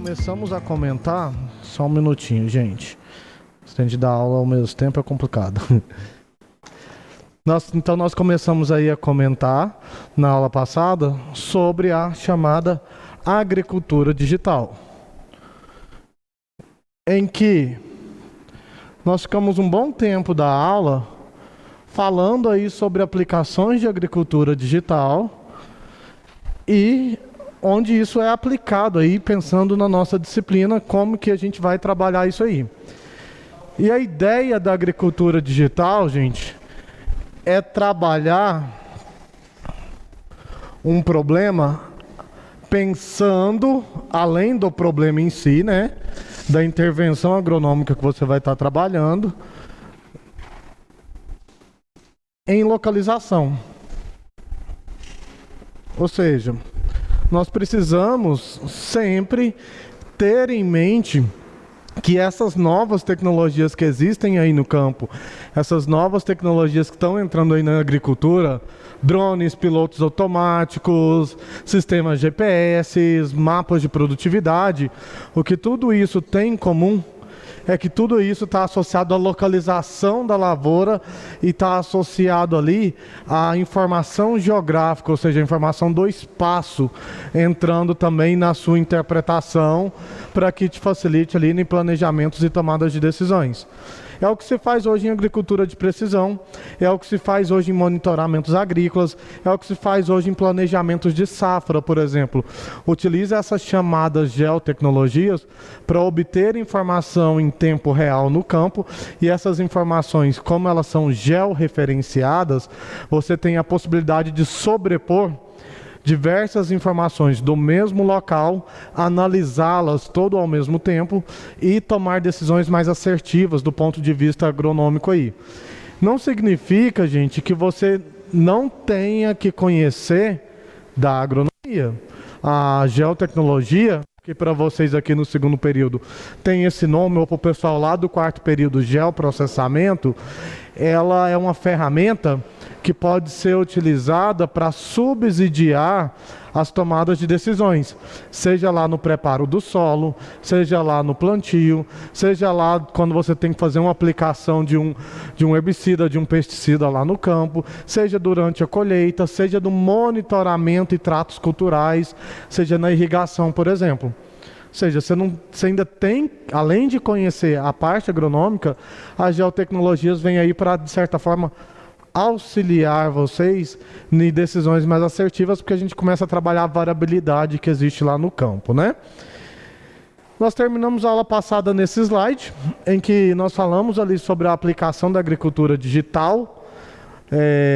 começamos a comentar, só um minutinho, gente. Se tem de dar aula ao mesmo tempo é complicado. Então nós começamos aí a comentar na aula passada sobre a chamada agricultura digital, em que nós ficamos um bom tempo da aula falando aí sobre aplicações de agricultura digital e onde isso é aplicado aí, pensando na nossa disciplina, como que a gente vai trabalhar isso aí. E a ideia da agricultura digital, gente, é trabalhar um problema pensando além do problema em si, né, da intervenção agronômica que você vai estar trabalhando, em localização. Ou seja, nós precisamos sempre ter em mente que essas novas tecnologias que existem aí no campo, essas novas tecnologias que estão entrando aí na agricultura, drones, pilotos automáticos, sistemas GPS, mapas de produtividade, o que tudo isso tem em comum é que tudo isso está associado à localização da lavoura e está associado ali à informação geográfica, ou seja, a informação do espaço, entrando também na sua interpretação para que te facilite ali em planejamentos e tomadas de decisões. É o que se faz hoje em agricultura de precisão, é o que se faz hoje em monitoramentos agrícolas, é o que se faz hoje em planejamentos de safra, por exemplo. Utiliza essas chamadas geotecnologias para obter informação em tempo real no campo, e essas informações, como elas são georreferenciadas, você tem a possibilidade de sobrepor diversas informações do mesmo local, analisá-las todo ao mesmo tempo e tomar decisões mais assertivas do ponto de vista agronômico aí. Não significa, gente, que você não tenha que conhecer da agronomia. A geotecnologia, que para vocês aqui no segundo período tem esse nome, ou para o pessoal lá do quarto período, geoprocessamento, ela é uma ferramenta que pode ser utilizada para subsidiar as tomadas de decisões, seja lá no preparo do solo, seja lá no plantio, seja lá quando você tem que fazer uma aplicação de um herbicida, de um pesticida lá no campo, seja durante a colheita, seja no monitoramento e tratos culturais, seja na irrigação, por exemplo. Ou seja, você ainda tem, além de conhecer a parte agronômica, as geotecnologias vêm aí para, de certa forma, auxiliar vocês em decisões mais assertivas, porque a gente começa a trabalhar a variabilidade que existe lá no campo, né? Nós terminamos a aula passada nesse slide, em que nós falamos ali sobre a aplicação da agricultura digital.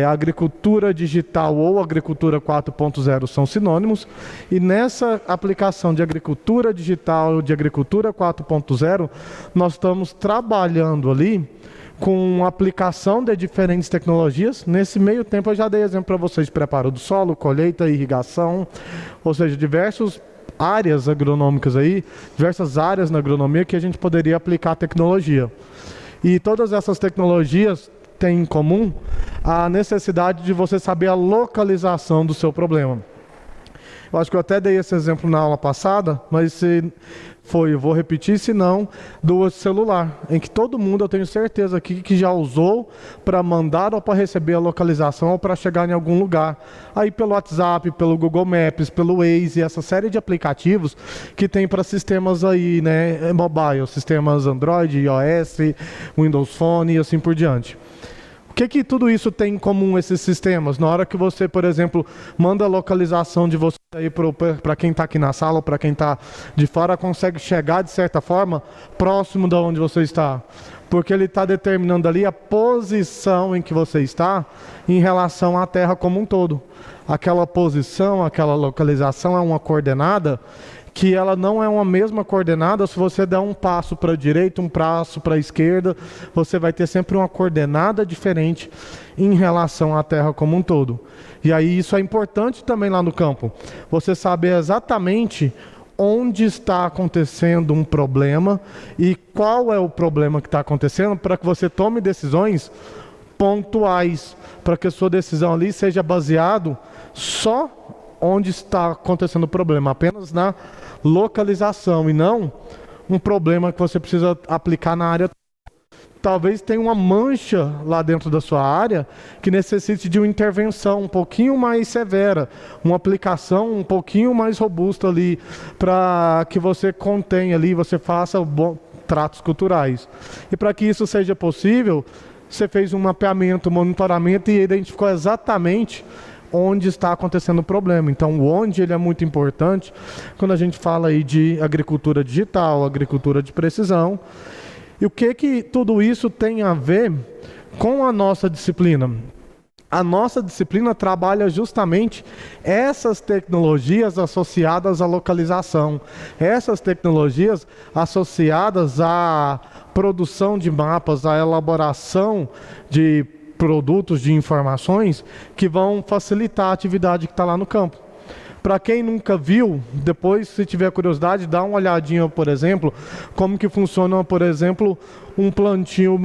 Agricultura digital ou agricultura 4.0 são sinônimos, e nessa aplicação de agricultura digital ou de agricultura 4.0, nós estamos trabalhando ali com aplicação de diferentes tecnologias. Nesse meio tempo eu já dei exemplo para vocês de preparo do solo, colheita, irrigação, ou seja, diversas áreas agronômicas aí, diversas áreas na agronomia que a gente poderia aplicar a tecnologia. E todas essas tecnologias têm em comum a necessidade de você saber a localização do seu problema. Eu acho que eu até dei esse exemplo na aula passada, mas se foi, eu vou repetir, se não, do celular, em que todo mundo, eu tenho certeza aqui, que já usou para mandar ou para receber a localização ou para chegar em algum lugar. Aí pelo WhatsApp, pelo Google Maps, pelo Waze, essa série de aplicativos que tem para sistemas aí, né, mobile, sistemas Android, iOS, Windows Phone e assim por diante. O que tudo isso tem em comum, esses sistemas? Na hora que você, por exemplo, manda a localização de você aí para quem está aqui na sala, ou para quem está de fora, consegue chegar, de certa forma, próximo de onde você está. Porque ele está determinando ali a posição em que você está em relação à Terra como um todo. Aquela posição, aquela localização é uma coordenada que ela não é uma mesma coordenada. Se você der um passo para a direita, um passo para a esquerda, você vai ter sempre uma coordenada diferente em relação à Terra como um todo. E aí isso é importante também lá no campo. Você saber exatamente onde está acontecendo um problema e qual é o problema que está acontecendo, para que você tome decisões pontuais, para que a sua decisão ali seja baseado só onde está acontecendo o problema, apenas na localização e não um problema que você precisa aplicar na área. Talvez tenha uma mancha lá dentro da sua área que necessite de uma intervenção um pouquinho mais severa, uma aplicação um pouquinho mais robusta ali, para que você contenha ali, você faça tratos culturais. E para que isso seja possível, você fez um mapeamento, monitoramento e identificou exatamente onde está acontecendo o problema. Então, o onde ele é muito importante quando a gente fala aí de agricultura digital, agricultura de precisão. E o que tudo isso tem a ver com a nossa disciplina? A nossa disciplina trabalha justamente essas tecnologias associadas à localização, essas tecnologias associadas à produção de mapas, à elaboração de produtos, de informações que vão facilitar a atividade que está lá no campo. Para quem nunca viu, depois, se tiver curiosidade, dá uma olhadinha, por exemplo, como que funciona, por exemplo, um plantio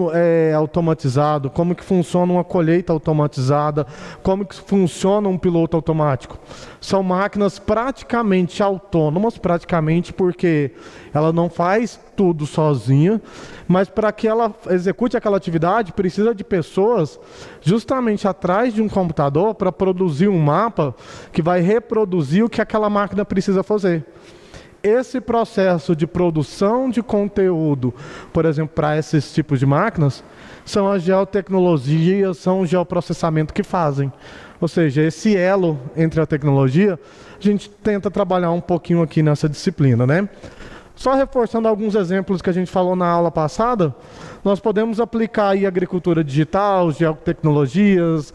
automatizado, como que funciona uma colheita automatizada, como que funciona um piloto automático. São máquinas praticamente autônomas, porque ela não faz tudo sozinha, mas para que ela execute aquela atividade, precisa de pessoas justamente atrás de um computador para produzir um mapa que vai reproduzir o que aquela máquina precisa fazer. Esse processo de produção de conteúdo, por exemplo, para esses tipos de máquinas, são as geotecnologias, são o geoprocessamento que fazem. Ou seja, esse elo entre a tecnologia, a gente tenta trabalhar um pouquinho aqui nessa disciplina, né? Só reforçando alguns exemplos que a gente falou na aula passada, nós podemos aplicar aí agricultura digital, geotecnologias,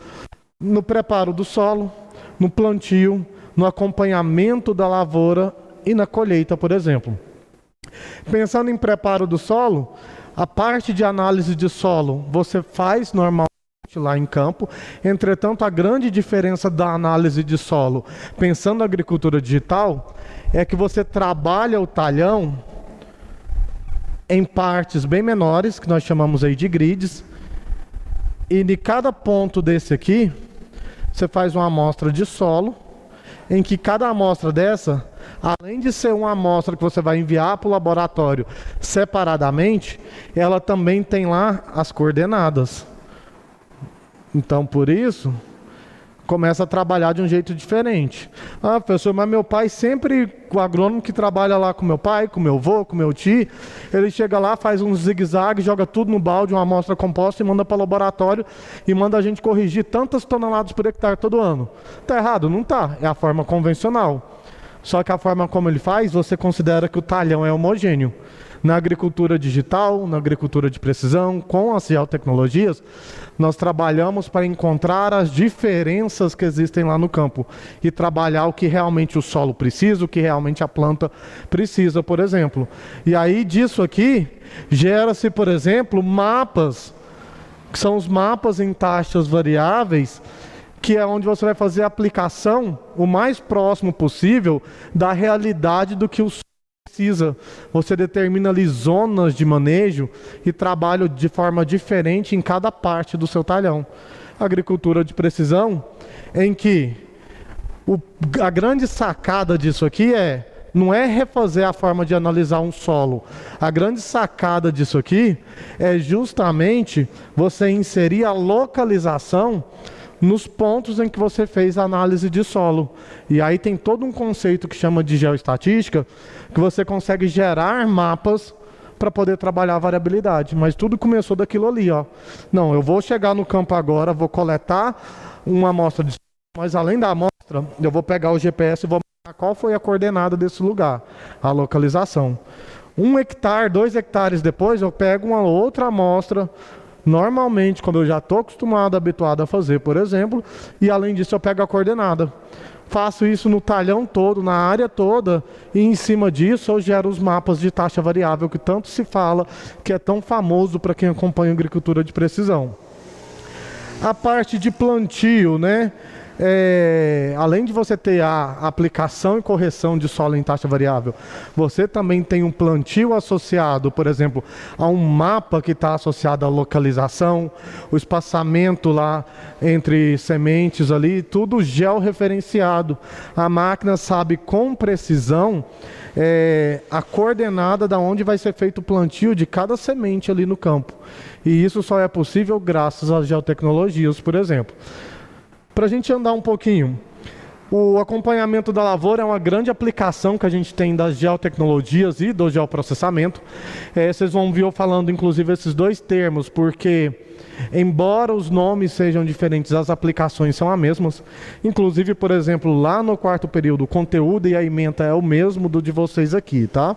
no preparo do solo, no plantio, no acompanhamento da lavoura e na colheita, por exemplo. Pensando em preparo do solo, a parte de análise de solo você faz normalmente lá em campo. Entretanto, a grande diferença da análise de solo, pensando na agricultura digital, é que você trabalha o talhão em partes bem menores, que nós chamamos aí de grids, e de cada ponto desse aqui, você faz uma amostra de solo, em que cada amostra dessa, além de ser uma amostra que você vai enviar para o laboratório separadamente, ela também tem lá as coordenadas. Então, por isso, começa a trabalhar de um jeito diferente. Ah, professor, mas meu pai sempre, o agrônomo que trabalha lá com meu pai, com meu avô, com meu tio, ele chega lá, faz um zigue-zague, joga tudo no balde, uma amostra composta e manda para o laboratório e manda a gente corrigir tantas toneladas por hectare todo ano. Tá errado? Não tá. É a forma convencional. Só que a forma como ele faz, você considera que o talhão é homogêneo. Na agricultura digital, na agricultura de precisão, com as geotecnologias, nós trabalhamos para encontrar as diferenças que existem lá no campo e trabalhar o que realmente o solo precisa, o que realmente a planta precisa, por exemplo. E aí disso aqui, gera-se, por exemplo, mapas, que são os mapas em taxas variáveis, que é onde você vai fazer a aplicação o mais próximo possível da realidade do que o solo precisa. Você determina ali zonas de manejo e trabalho de forma diferente em cada parte do seu talhão. Agricultura de precisão, em que a grande sacada disso aqui não é refazer a forma de analisar um solo. A grande sacada disso aqui é justamente você inserir a localização nos pontos em que você fez a análise de solo. E aí tem todo um conceito que chama de geoestatística, que você consegue gerar mapas para poder trabalhar a variabilidade. Mas tudo começou daquilo ali, ó. Não, eu vou chegar no campo agora, vou coletar uma amostra de solo, mas além da amostra, eu vou pegar o GPS e vou marcar qual foi a coordenada desse lugar, a localização. 1 hectare, 2 hectares depois, eu pego uma outra amostra, normalmente, como eu já estou acostumado, habituado a fazer, por exemplo, e além disso eu pego a coordenada. Faço isso no talhão todo, na área toda, e em cima disso eu gero os mapas de taxa variável que tanto se fala, que é tão famoso para quem acompanha a agricultura de precisão. A parte de plantio, né? além de você ter a aplicação e correção de solo em taxa variável, você também tem um plantio associado, por exemplo, a um mapa que está associado à localização, o espaçamento lá entre sementes ali, tudo georreferenciado. A máquina sabe com precisão a coordenada da onde vai ser feito o plantio de cada semente ali no campo. E isso só é possível graças às geotecnologias, por exemplo. Para a gente andar um pouquinho, o acompanhamento da lavoura é uma grande aplicação que a gente tem das geotecnologias e do geoprocessamento. Vocês vão ver eu falando, inclusive, esses dois termos, porque, embora os nomes sejam diferentes, as aplicações são as mesmas. Inclusive, por exemplo, lá no quarto período, o conteúdo e a ementa é o mesmo do de vocês aqui, tá?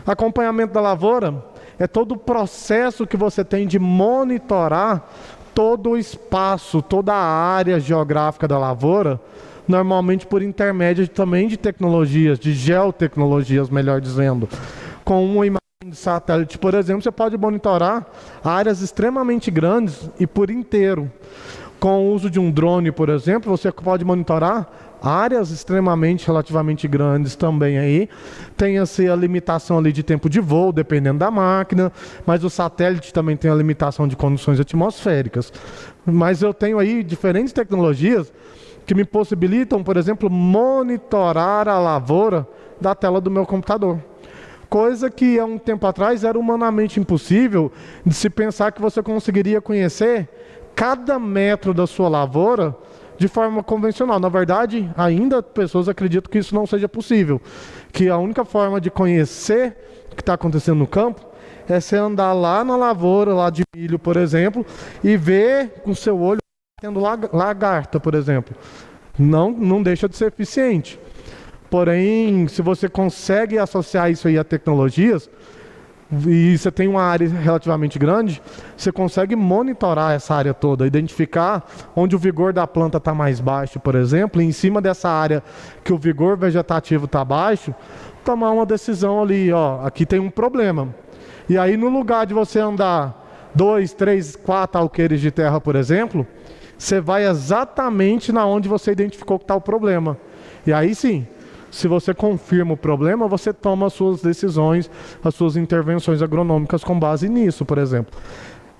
Acompanhamento da lavoura é todo o processo que você tem de monitorar todo o espaço, toda a área geográfica da lavoura, normalmente por intermédio também de tecnologias, de geotecnologias, melhor dizendo. Com uma imagem de satélite, por exemplo, você pode monitorar áreas extremamente grandes e por inteiro. Com o uso de um drone, por exemplo, você pode monitorar áreas extremamente, relativamente grandes também aí. Tem-se a limitação ali de tempo de voo, dependendo da máquina, mas o satélite também tem a limitação de condições atmosféricas. Mas eu tenho aí diferentes tecnologias que me possibilitam, por exemplo, monitorar a lavoura da tela do meu computador. Coisa que há um tempo atrás era humanamente impossível de se pensar que você conseguiria conhecer cada metro da sua lavoura de forma convencional. Na verdade, ainda pessoas acreditam que isso não seja possível. Que a única forma de conhecer o que está acontecendo no campo é você andar lá na lavoura, lá de milho, por exemplo, e ver com seu olho tendo lagarta, por exemplo. Não deixa de ser eficiente. Porém, se você consegue associar isso aí a tecnologias, e você tem uma área relativamente grande, você consegue monitorar essa área toda, identificar onde o vigor da planta está mais baixo, por exemplo, e em cima dessa área que o vigor vegetativo está baixo, tomar uma decisão ali, ó, aqui tem um problema. E aí no lugar de você andar 2, 3, 4 alqueires de terra, por exemplo, você vai exatamente na onde você identificou que está o problema. E aí sim, se você confirma o problema, você toma as suas decisões, as suas intervenções agronômicas com base nisso, por exemplo.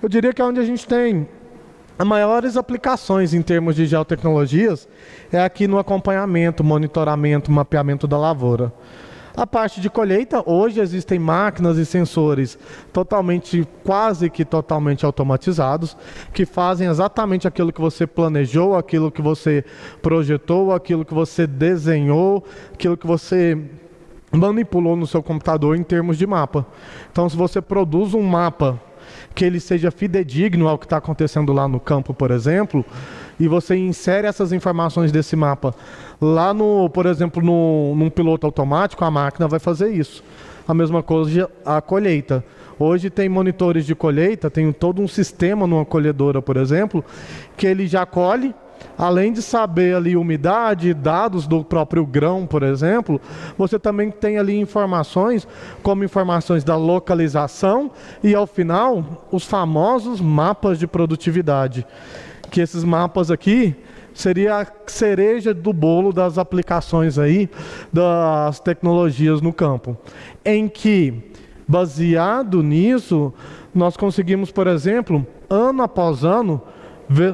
Eu diria que é onde a gente tem as maiores aplicações em termos de geotecnologias é aqui no acompanhamento, monitoramento, mapeamento da lavoura. A parte de colheita, hoje existem máquinas e sensores quase que totalmente automatizados, que fazem exatamente aquilo que você planejou, aquilo que você projetou, aquilo que você desenhou, aquilo que você manipulou no seu computador em termos de mapa. Então, se você produz um mapa que ele seja fidedigno ao que está acontecendo lá no campo, por exemplo, e você insere essas informações desse mapa lá por exemplo, num piloto automático, a máquina vai fazer isso. A mesma coisa a colheita. Hoje tem monitores de colheita, tem todo um sistema numa colhedora, por exemplo, que ele já colhe, além de saber ali umidade, dados do próprio grão, por exemplo, você também tem ali informações, como informações da localização e, ao final, os famosos mapas de produtividade. Que esses mapas aqui seria a cereja do bolo das aplicações aí, das tecnologias no campo. Em que, baseado nisso, nós conseguimos, por exemplo, ano após ano,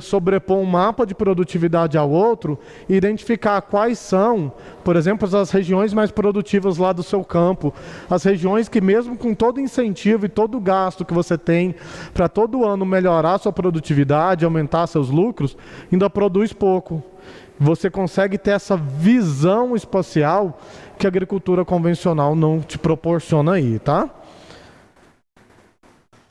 sobrepor um mapa de produtividade ao outro e identificar quais são, por exemplo, as regiões mais produtivas lá do seu campo, as regiões que mesmo com todo incentivo e todo gasto que você tem para todo ano melhorar sua produtividade, aumentar seus lucros, ainda produz pouco. Você consegue ter essa visão espacial que a agricultura convencional não te proporciona aí, tá?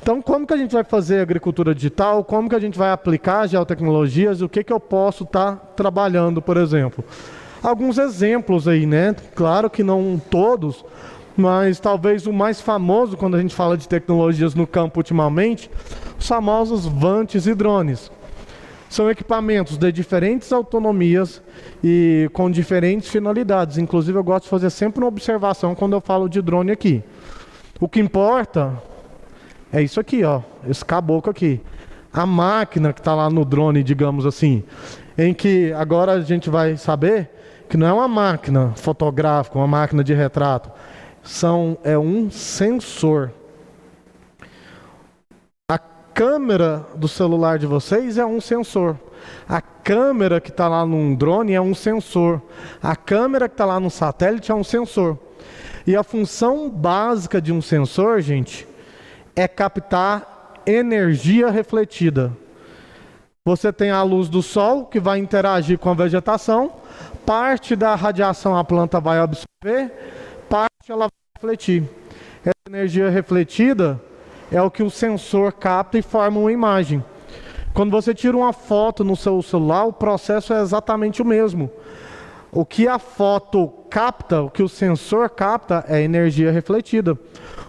Então, como que a gente vai fazer agricultura digital? Como que a gente vai aplicar geotecnologias? O que eu posso estar trabalhando, por exemplo? Alguns exemplos aí, né? Claro que não todos, mas talvez o mais famoso quando a gente fala de tecnologias no campo ultimamente, os famosos vantes e drones. São equipamentos de diferentes autonomias e com diferentes finalidades. Inclusive, eu gosto de fazer sempre uma observação quando eu falo de drone aqui. O que importa é isso aqui, ó, esse caboclo aqui. a máquina que está lá no drone, digamos assim, em que agora a gente vai saber que não é uma máquina fotográfica, uma máquina de retrato, é um sensor. A câmera do celular de vocês é um sensor. A câmera que está lá num drone é um sensor. A câmera que está lá no satélite é um sensor. E a função básica de um sensor, gente, é captar energia refletida. Você tem a luz do sol que vai interagir com a vegetação, parte da radiação a planta vai absorver, parte ela vai refletir. Essa energia refletida é o que o sensor capta e forma uma imagem. Quando você tira uma foto no seu celular, o processo é exatamente o mesmo. O que a foto capta, o que o sensor capta é energia refletida.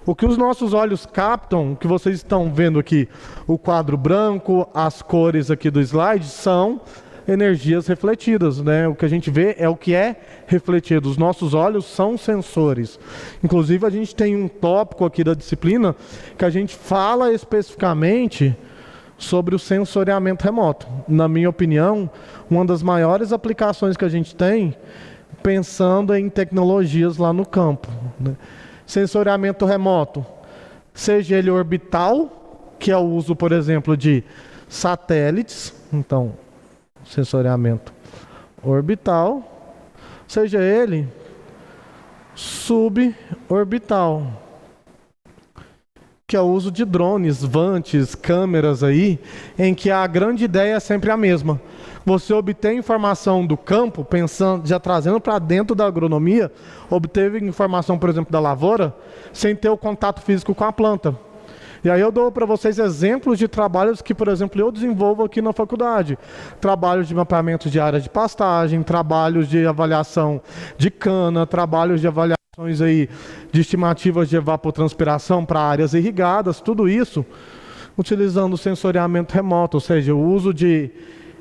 O que os nossos olhos captam, o que vocês estão vendo aqui, o quadro branco, as cores aqui do slide, são energias refletidas, né? O que a gente vê é o que é refletido. Os nossos olhos são sensores. Inclusive, a gente tem um tópico aqui da disciplina que a gente fala especificamente sobre o sensoriamento remoto. Na minha opinião, uma das maiores aplicações que a gente tem pensando em tecnologias lá no campo, né? Sensoriamento remoto, seja ele orbital, que é o uso, por exemplo, de satélites, então, sensoriamento orbital, seja ele suborbital, que é o uso de drones, vantes, câmeras aí, em que a grande ideia é sempre a mesma. Você obtém informação do campo, pensando, já trazendo para dentro da agronomia, obteve informação, por exemplo, da lavoura, sem ter o contato físico com a planta. E aí eu dou para vocês exemplos de trabalhos que, por exemplo, eu desenvolvo aqui na faculdade. Trabalhos de mapeamento de área de pastagem, trabalhos de avaliação de cana, trabalhos de avaliações aí de estimativas de evapotranspiração para áreas irrigadas, tudo isso utilizando o sensoriamento remoto, ou seja, o uso de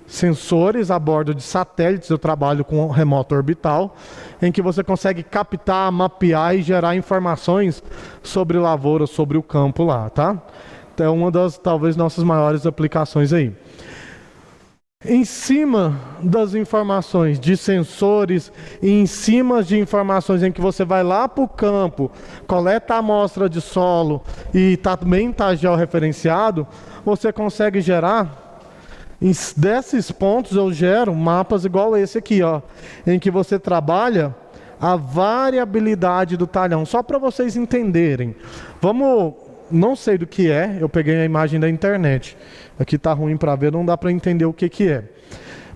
sensores a bordo de satélites. Eu trabalho com remoto orbital, em que você consegue captar, mapear e gerar informações sobre lavoura, sobre o campo lá, tá? Então é uma das, talvez, nossas maiores aplicações aí. Em cima das informações de sensores e em cima de informações em que você vai lá para o campo, coleta a amostra de solo e também está georreferenciado, você consegue gerar. Desses pontos eu gero mapas igual esse aqui, ó, em que você trabalha a variabilidade do talhão, só para vocês entenderem. Não sei do que é, eu peguei a imagem da internet. Aqui tá ruim para ver, não dá para entender o que é.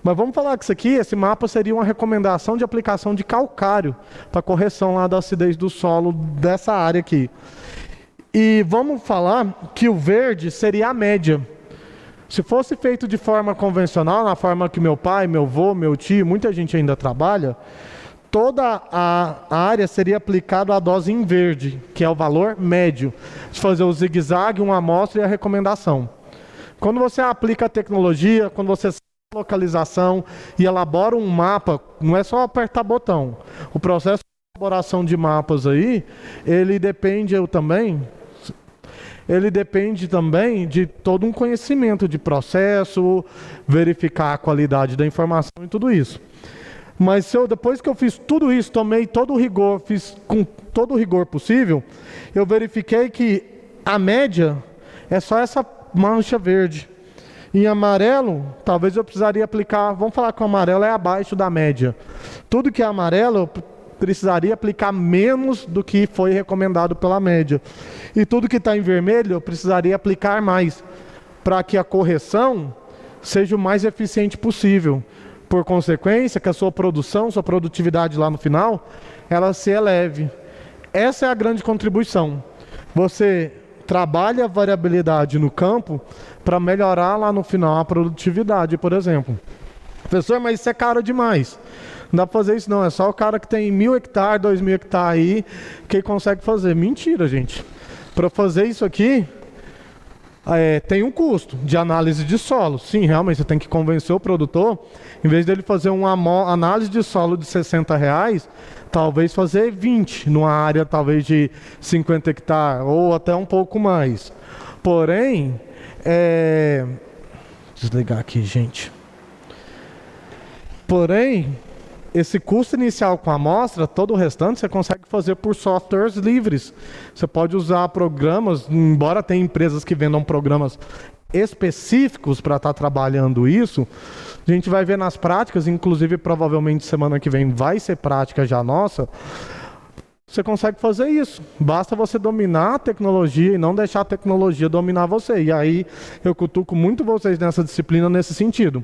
Mas vamos falar que isso aqui, esse mapa seria uma recomendação de aplicação de calcário para correção lá da acidez do solo dessa área aqui. E vamos falar que o verde seria a média. Se fosse feito de forma convencional, na forma que meu pai, meu avô, meu tio, muita gente ainda trabalha, toda a área seria aplicada a dose em verde, que é o valor médio. De fazer o zigue-zague, uma amostra e a recomendação. Quando você aplica a tecnologia, quando você sabe a localização e elabora um mapa, não é só apertar botão. O processo de elaboração de mapas aí, ele depende também de todo um conhecimento de processo, verificar a qualidade da informação e tudo isso. Mas depois que eu fiz tudo isso, tomei todo o rigor, fiz com todo o rigor possível, eu verifiquei que a média é só essa mancha verde. Em amarelo, talvez eu precisaria aplicar, vamos falar que o amarelo é abaixo da média. Tudo que é amarelo, eu precisaria aplicar menos do que foi recomendado pela média. E tudo que está em vermelho, eu precisaria aplicar mais, para que a correção seja o mais eficiente possível. Por consequência, que a sua produção, sua produtividade lá no final, ela se eleve. Essa é a grande contribuição. Você trabalha a variabilidade no campo para melhorar lá no final a produtividade, por exemplo. Professor, mas isso é caro demais. Não dá para fazer isso não, é só o cara que tem 1.000 hectares, 2.000 hectares aí, que consegue fazer. Mentira, gente. Para fazer isso aqui, tem um custo de análise de solo. Sim, realmente, você tem que convencer o produtor, em vez dele fazer uma análise de solo de R$60, talvez fazer 20, numa área talvez de 50 hectares, ou até um pouco mais. Porém, Desligar aqui, gente. Porém, esse custo inicial com a amostra, todo o restante você consegue fazer por softwares livres. Você pode usar programas, embora tenha empresas que vendam programas específicos para estar trabalhando isso, a gente vai ver nas práticas, inclusive provavelmente semana que vem vai ser prática já nossa, você consegue fazer isso. Basta você dominar a tecnologia e não deixar a tecnologia dominar você. E aí eu cutuco muito vocês nessa disciplina nesse sentido.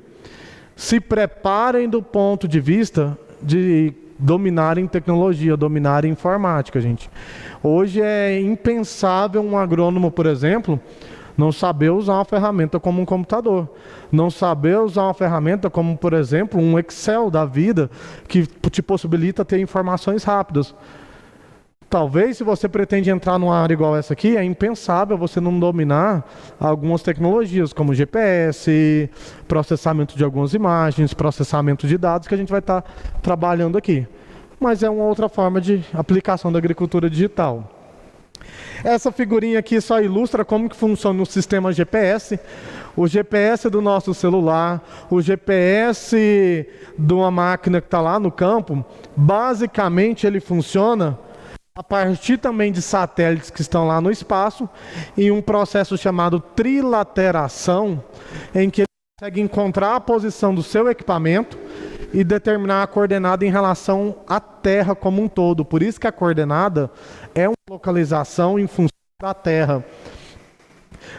Se preparem do ponto de vista de dominarem tecnologia, dominarem informática, gente. Hoje é impensável um agrônomo, por exemplo, não saber usar uma ferramenta como um computador. Não saber usar uma ferramenta como, por exemplo, um Excel da vida, que te possibilita ter informações rápidas. Talvez, se você pretende entrar numa área igual essa aqui, é impensável você não dominar algumas tecnologias, como GPS, processamento de algumas imagens, processamento de dados, que a gente vai estar trabalhando aqui. Mas é uma outra forma de aplicação da agricultura digital. Essa figurinha aqui só ilustra como que funciona o sistema GPS. O GPS do nosso celular, o GPS de uma máquina que está lá no campo, basicamente ele funciona a partir também de satélites que estão lá no espaço, em um processo chamado trilateração, em que ele consegue encontrar a posição do seu equipamento e determinar a coordenada em relação à Terra como um todo. Por isso que a coordenada é uma localização em função da Terra.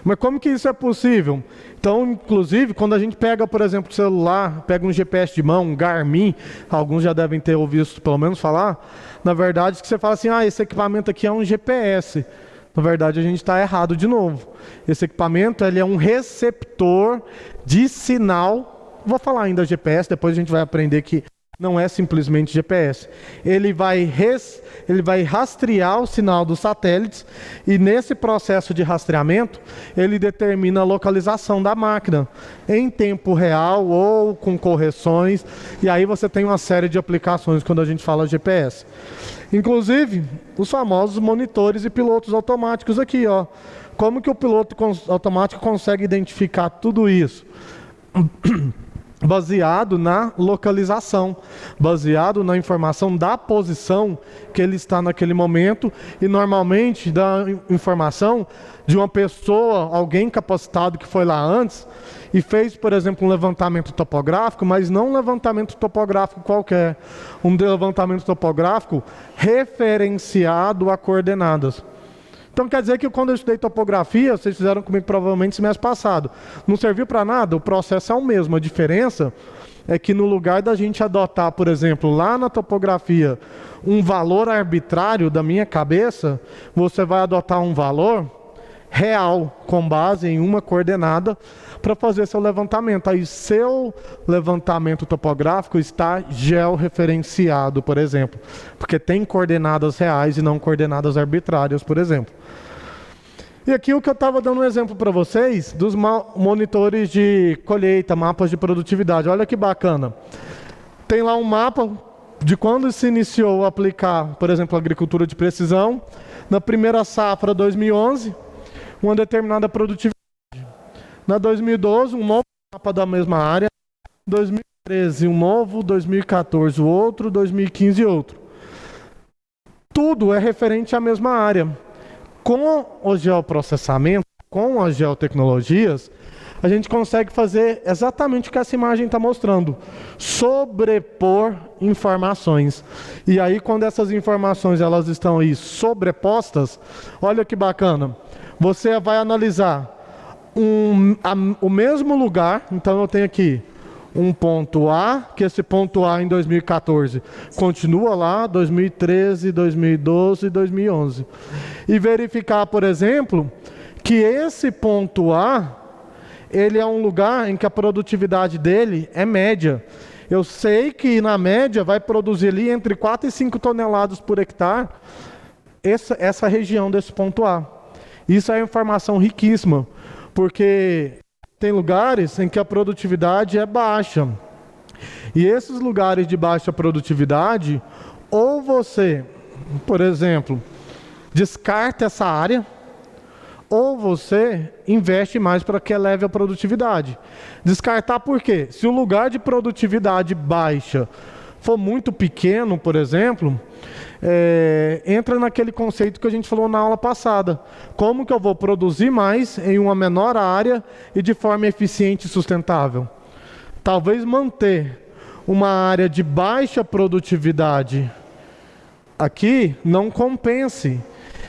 Mas como que isso é possível? Então, inclusive, quando a gente pega, por exemplo, o celular, pega um GPS de mão, um Garmin, alguns já devem ter ouvido pelo menos falar, na verdade, que você fala assim, esse equipamento aqui é um GPS. Na verdade, a gente está errado de novo. Esse equipamento, ele é um receptor de sinal. Vou falar ainda GPS, depois a gente vai aprender que não é simplesmente GPS. Ele vai rastrear o sinal dos satélites e nesse processo de rastreamento, ele determina a localização da máquina em tempo real ou com correções. E aí você tem uma série de aplicações quando a gente fala GPS. Inclusive, os famosos monitores e pilotos automáticos aqui, ó. Como que o piloto automático consegue identificar tudo isso? Baseado na localização, baseado na informação da posição que ele está naquele momento e normalmente da informação de uma pessoa, alguém capacitado que foi lá antes e fez, por exemplo, um levantamento topográfico, mas não um levantamento topográfico qualquer, um levantamento topográfico referenciado a coordenadas. Então quer dizer que quando eu estudei topografia, vocês fizeram comigo provavelmente semestre passado, não serviu para nada? O processo é o mesmo, a diferença é que no lugar da gente adotar, por exemplo, lá na topografia, um valor arbitrário da minha cabeça, você vai adotar um valor real, com base em uma coordenada, para fazer seu levantamento. Aí seu levantamento topográfico está georreferenciado, por exemplo, porque tem coordenadas reais e não coordenadas arbitrárias, por exemplo. E aqui o que eu estava dando um exemplo para vocês dos monitores de colheita, mapas de produtividade. Olha que bacana. Tem lá um mapa de quando se iniciou a aplicar, por exemplo, a agricultura de precisão. Na primeira safra, 2011, uma determinada produtividade. Na 2012, um novo mapa da mesma área. 2013, um novo. 2014, outro. 2015, outro. Tudo é referente à mesma área. Com o geoprocessamento, com as geotecnologias, a gente consegue fazer exatamente o que essa imagem está mostrando. Sobrepor informações. E aí, quando essas informações elas estão aí sobrepostas, olha que bacana. Você vai analisar o mesmo lugar. Então, eu tenho aqui um ponto A, que esse ponto A em 2014 continua lá, 2013, 2012 e 2011. E verificar, por exemplo, que esse ponto A, ele é um lugar em que a produtividade dele é média. Eu sei que na média vai produzir ali entre 4 e 5 toneladas por hectare essa região desse ponto A. Isso é informação riquíssima, porque tem lugares em que a produtividade é baixa. E esses lugares de baixa produtividade, ou você, por exemplo, descarta essa área, ou você investe mais para que eleve a produtividade. Descartar por quê? Se o lugar de produtividade baixa for muito pequeno, por exemplo, entra naquele conceito que a gente falou na aula passada. Como que eu vou produzir mais em uma menor área e de forma eficiente e sustentável? Talvez manter uma área de baixa produtividade aqui não compense.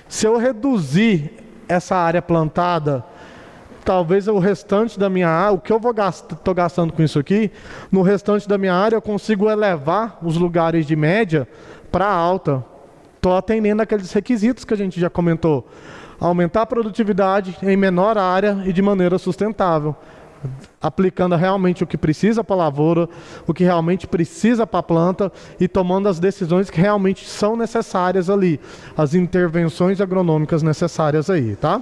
Se eu reduzir essa área plantada, talvez o restante da minha área, o que eu estou gastando com isso aqui, no restante da minha área eu consigo elevar os lugares de média para alta. Estou atendendo aqueles requisitos que a gente já comentou. Aumentar a produtividade em menor área e de maneira sustentável. Aplicando realmente o que precisa para a lavoura, o que realmente precisa para a planta e tomando as decisões que realmente são necessárias ali, as intervenções agronômicas necessárias aí, tá?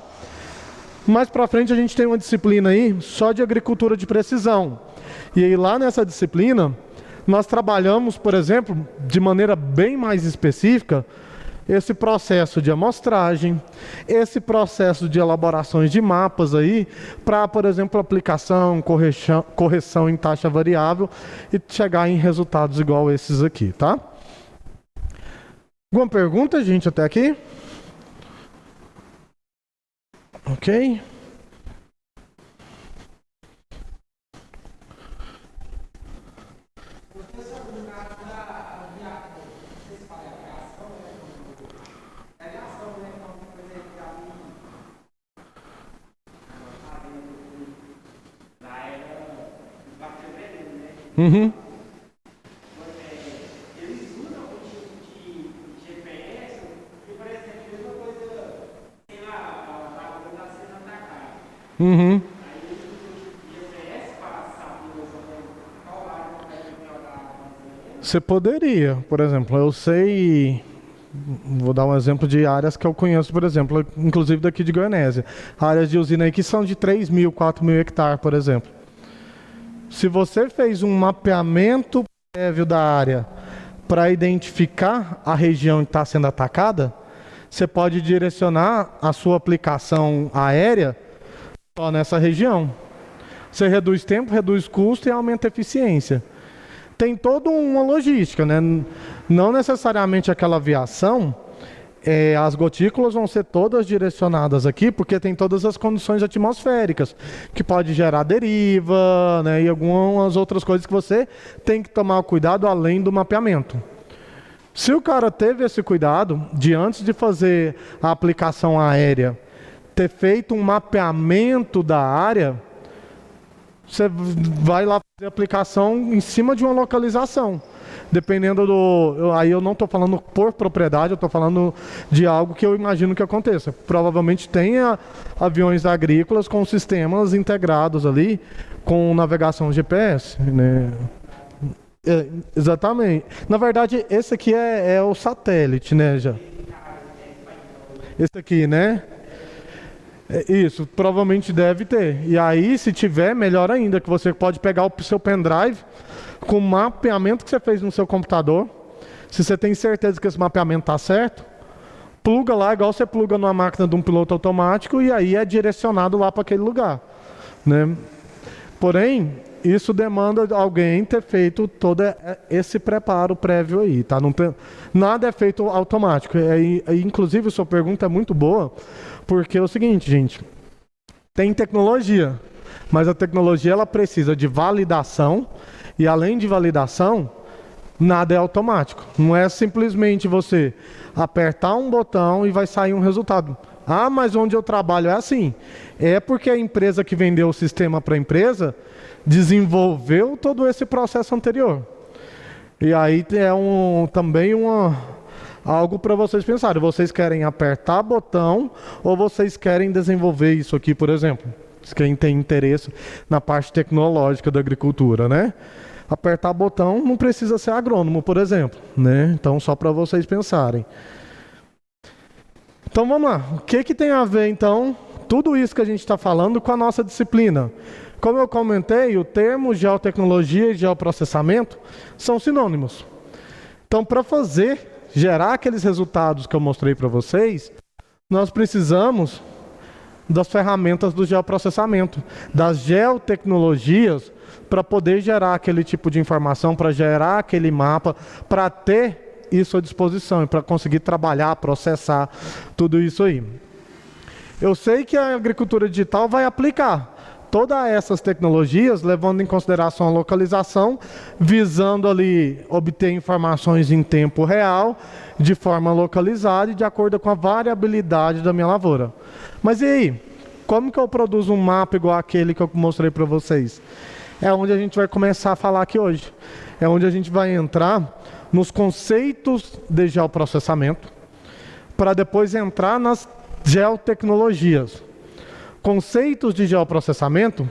Mais para frente a gente tem uma disciplina aí só de agricultura de precisão. E aí lá nessa disciplina nós trabalhamos, por exemplo, de maneira bem mais específica, esse processo de amostragem, esse processo de elaborações de mapas aí, para, por exemplo, aplicação, correção em taxa variável e chegar em resultados igual esses aqui, tá? Alguma pergunta, gente, até aqui? Ok? Uhum. Eles usam o tipo de GPS e, por exemplo, a mesma coisa, sei lá, a lavoura está sendo atacada. Uhum. Aí eles usam o tipo de GPS para saber mais ou menos qual área que deve melhorar mais ou menos. Você poderia, por exemplo, eu sei, vou dar um exemplo de áreas que eu conheço, por exemplo, inclusive daqui de Goianésia. Áreas de usina aí que são de 3.000, 4.000 hectares, por exemplo. Se você fez um mapeamento prévio da área para identificar a região que está sendo atacada, você pode direcionar a sua aplicação aérea só nessa região. Você reduz tempo, reduz custo e aumenta a eficiência. Tem toda uma logística, né? Não necessariamente aquela aviação, as gotículas vão ser todas direcionadas aqui, porque tem todas as condições atmosféricas, que pode gerar deriva, né? E algumas outras coisas que você tem que tomar cuidado além do mapeamento. Se o cara teve esse cuidado de antes de fazer a aplicação aérea, ter feito um mapeamento da área, você vai lá fazer a aplicação em cima de uma localização. Dependendo do... Aí eu não estou falando por propriedade, eu estou falando de algo que eu imagino que aconteça. Provavelmente tenha aviões agrícolas com sistemas integrados ali, com navegação GPS, né? Exatamente. Na verdade, esse aqui é o satélite, né? Já. Esse aqui, né? Isso, provavelmente deve ter. E aí, se tiver, melhor ainda, que você pode pegar o seu pendrive com o mapeamento que você fez no seu computador. Se você tem certeza que esse mapeamento está certo, pluga lá, igual você pluga numa máquina de um piloto automático, e aí é direcionado lá para aquele lugar, né? Porém, isso demanda alguém ter feito todo esse preparo prévio aí, tá? Não tem, nada é feito automático. Inclusive, a sua pergunta é muito boa, porque é o seguinte, gente, tem tecnologia, mas a tecnologia ela precisa de validação, e além de validação, nada é automático. Não é simplesmente você apertar um botão e vai sair um resultado. Ah, mas onde eu trabalho é assim. É porque a empresa que vendeu o sistema para a empresa desenvolveu todo esse processo anterior. E aí é também algo para vocês pensarem. Vocês querem apertar botão ou vocês querem desenvolver isso aqui, por exemplo? Quem tem interesse na parte tecnológica da agricultura, né? Apertar botão não precisa ser agrônomo, por exemplo, né? Então, só para vocês pensarem. Então, vamos lá. O que tem a ver, então, tudo isso que a gente está falando com a nossa disciplina? Como eu comentei, o termo geotecnologia e geoprocessamento são sinônimos. Então, para gerar aqueles resultados que eu mostrei para vocês, nós precisamos das ferramentas do geoprocessamento, das geotecnologias, para poder gerar aquele tipo de informação, para gerar aquele mapa, para ter isso à disposição e para conseguir trabalhar, processar tudo isso aí. Eu sei que a agricultura digital vai aplicar todas essas tecnologias, levando em consideração a localização, visando ali obter informações em tempo real, de forma localizada e de acordo com a variabilidade da minha lavoura. Mas e aí? Como que eu produzo um mapa igual aquele que eu mostrei para vocês? É onde a gente vai começar a falar aqui hoje. É onde a gente vai entrar nos conceitos de geoprocessamento, para depois entrar nas geotecnologias. Conceitos de geoprocessamento,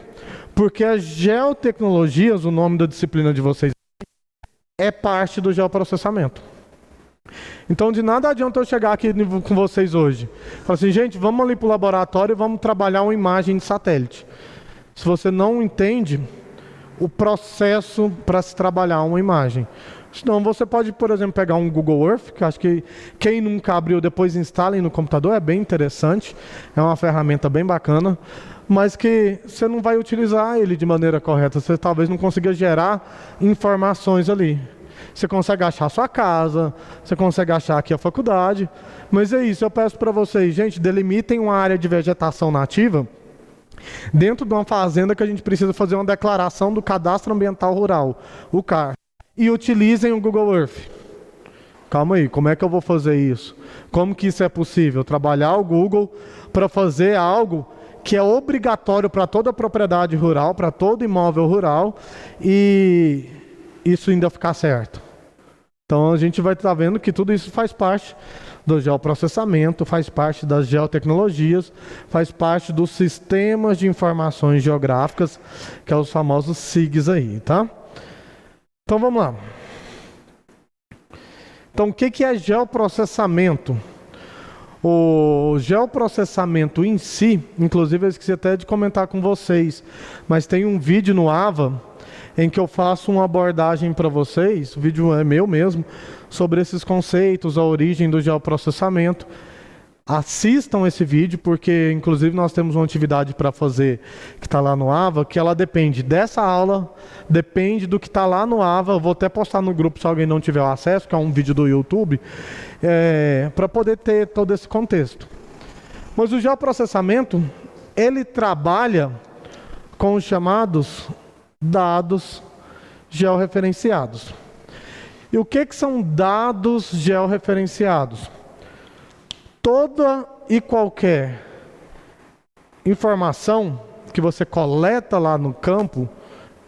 porque as geotecnologias, o nome da disciplina de vocês, é parte do geoprocessamento. Então, de nada adianta eu chegar aqui com vocês hoje. Falar assim, gente, vamos ali para o laboratório e vamos trabalhar uma imagem de satélite. Se você não entende o processo para se trabalhar uma imagem. Senão você pode, por exemplo, pegar um Google Earth, que acho que quem nunca abriu depois instalem no computador, é bem interessante, é uma ferramenta bem bacana, mas que você não vai utilizar ele de maneira correta, você talvez não consiga gerar informações ali. Você consegue achar a sua casa, você consegue achar aqui a faculdade, mas é isso, eu peço para vocês, gente, delimitem uma área de vegetação nativa dentro de uma fazenda que a gente precisa fazer uma declaração do Cadastro Ambiental Rural, o CAR. E utilizem o Google Earth. Calma aí, como é que eu vou fazer isso? Como que isso é possível? Trabalhar o Google para fazer algo que é obrigatório para toda propriedade rural, para todo imóvel rural, e isso ainda ficar certo. Então a gente vai estar vendo que tudo isso faz parte do geoprocessamento, faz parte das geotecnologias, faz parte dos sistemas de informações geográficas, que é os famosos SIGs aí, tá? Então vamos lá. Então o que é geoprocessamento? O geoprocessamento em si, inclusive eu esqueci até de comentar com vocês, mas tem um vídeo no AVA em que eu faço uma abordagem para vocês, o vídeo é meu mesmo, sobre esses conceitos, a origem do geoprocessamento. Assistam esse vídeo, porque inclusive nós temos uma atividade para fazer que está lá no AVA, que ela depende dessa aula, depende do que está lá no AVA. Eu vou até postar no grupo se alguém não tiver acesso, que é um vídeo do YouTube, para poder ter todo esse contexto. Mas o geoprocessamento, ele trabalha com os chamados dados georreferenciados. E o que são dados georreferenciados? Toda e qualquer informação que você coleta lá no campo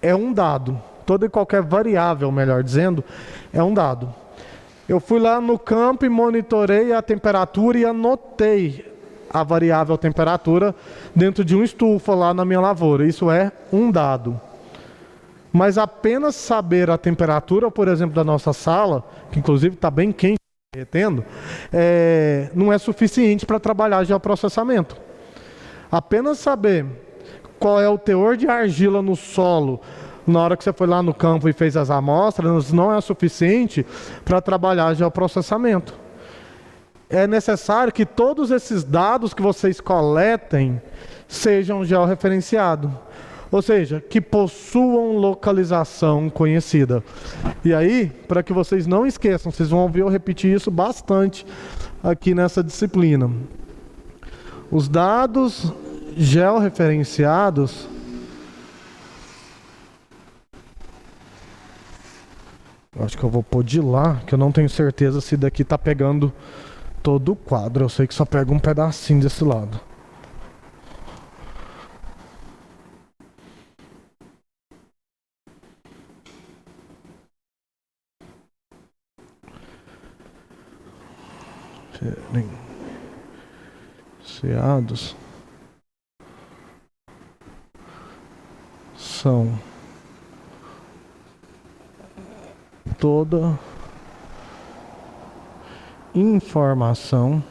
é um dado. Toda e qualquer variável, melhor dizendo, é um dado. Eu fui lá no campo e monitorei a temperatura e anotei a variável temperatura dentro de um estufa lá na minha lavoura. Isso é um dado. Mas apenas saber a temperatura, por exemplo, da nossa sala, que inclusive está bem quente, derretendo, não é suficiente para trabalhar geoprocessamento. Apenas saber qual é o teor de argila no solo na hora que você foi lá no campo e fez as amostras não é suficiente para trabalhar geoprocessamento. É necessário que todos esses dados que vocês coletem sejam georreferenciados. Ou seja, que possuam localização conhecida. E aí, para que vocês não esqueçam, vocês vão ouvir eu repetir isso bastante aqui nessa disciplina. Os dados georreferenciados acho que eu vou pôr de lá, que eu não tenho certeza se daqui está pegando todo o quadro. Eu sei que só pega um pedacinho desse lado. Diferenciados são toda informação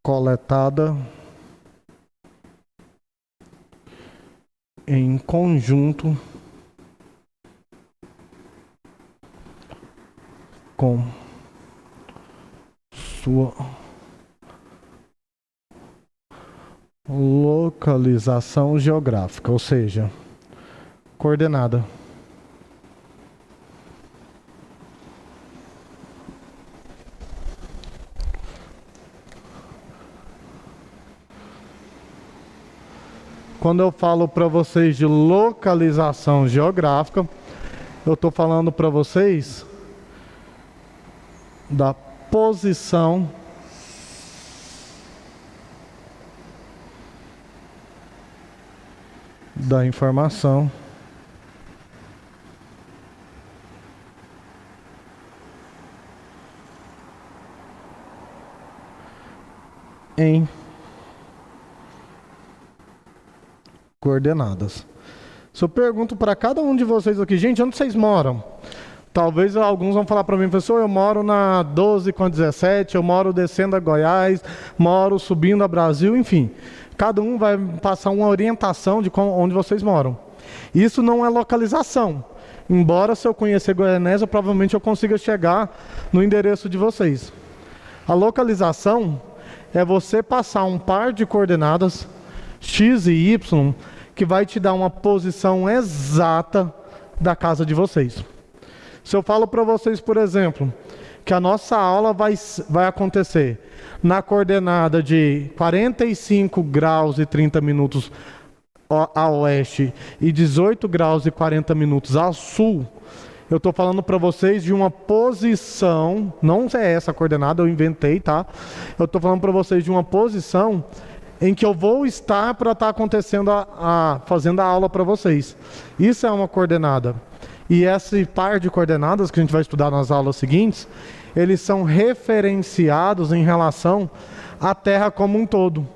coletada em conjunto com sua localização geográfica, ou seja, coordenada. Quando eu falo para vocês de localização geográfica, eu estou falando para vocês da posição da informação em coordenadas. Se eu pergunto para cada um de vocês aqui, gente, onde vocês moram? Talvez alguns vão falar para mim, professor, eu moro na 12 com a 17, eu moro descendo a Goiás, moro subindo a Brasil, enfim. Cada um vai passar uma orientação de onde vocês moram. Isso não é localização. Embora, se eu conhecer Goianésia, provavelmente eu consiga chegar no endereço de vocês. A localização é você passar um par de coordenadas, X e Y, que vai te dar uma posição exata da casa de vocês. Se eu falo para vocês, por exemplo, que a nossa aula vai acontecer na coordenada de 45 graus e 30 minutos a oeste e 18 graus e 40 minutos ao sul, eu estou falando para vocês de uma posição, não é essa a coordenada, eu inventei, tá? Eu estou falando para vocês de uma posição em que eu vou estar para estar acontecendo fazendo a aula para vocês. Isso é uma coordenada. E esse par de coordenadas que a gente vai estudar nas aulas seguintes, eles são referenciados em relação à Terra como um todo.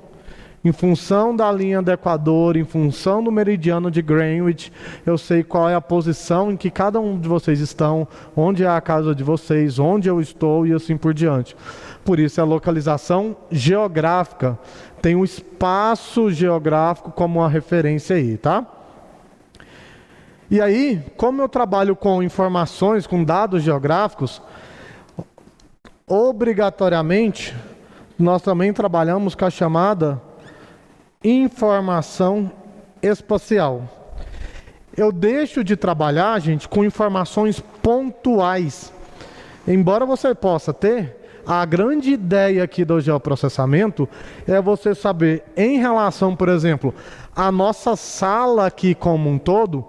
Em função da linha do Equador, em função do meridiano de Greenwich, eu sei qual é a posição em que cada um de vocês estão, onde é a casa de vocês, onde eu estou e assim por diante. Por isso a localização geográfica tem um espaço geográfico como uma referência aí, tá? E aí, como eu trabalho com informações, com dados geográficos, obrigatoriamente, nós também trabalhamos com a chamada informação espacial. Eu deixo de trabalhar, gente, com informações pontuais. Embora você possa ter, a grande ideia aqui do geoprocessamento é você saber, em relação, por exemplo, à nossa sala aqui como um todo,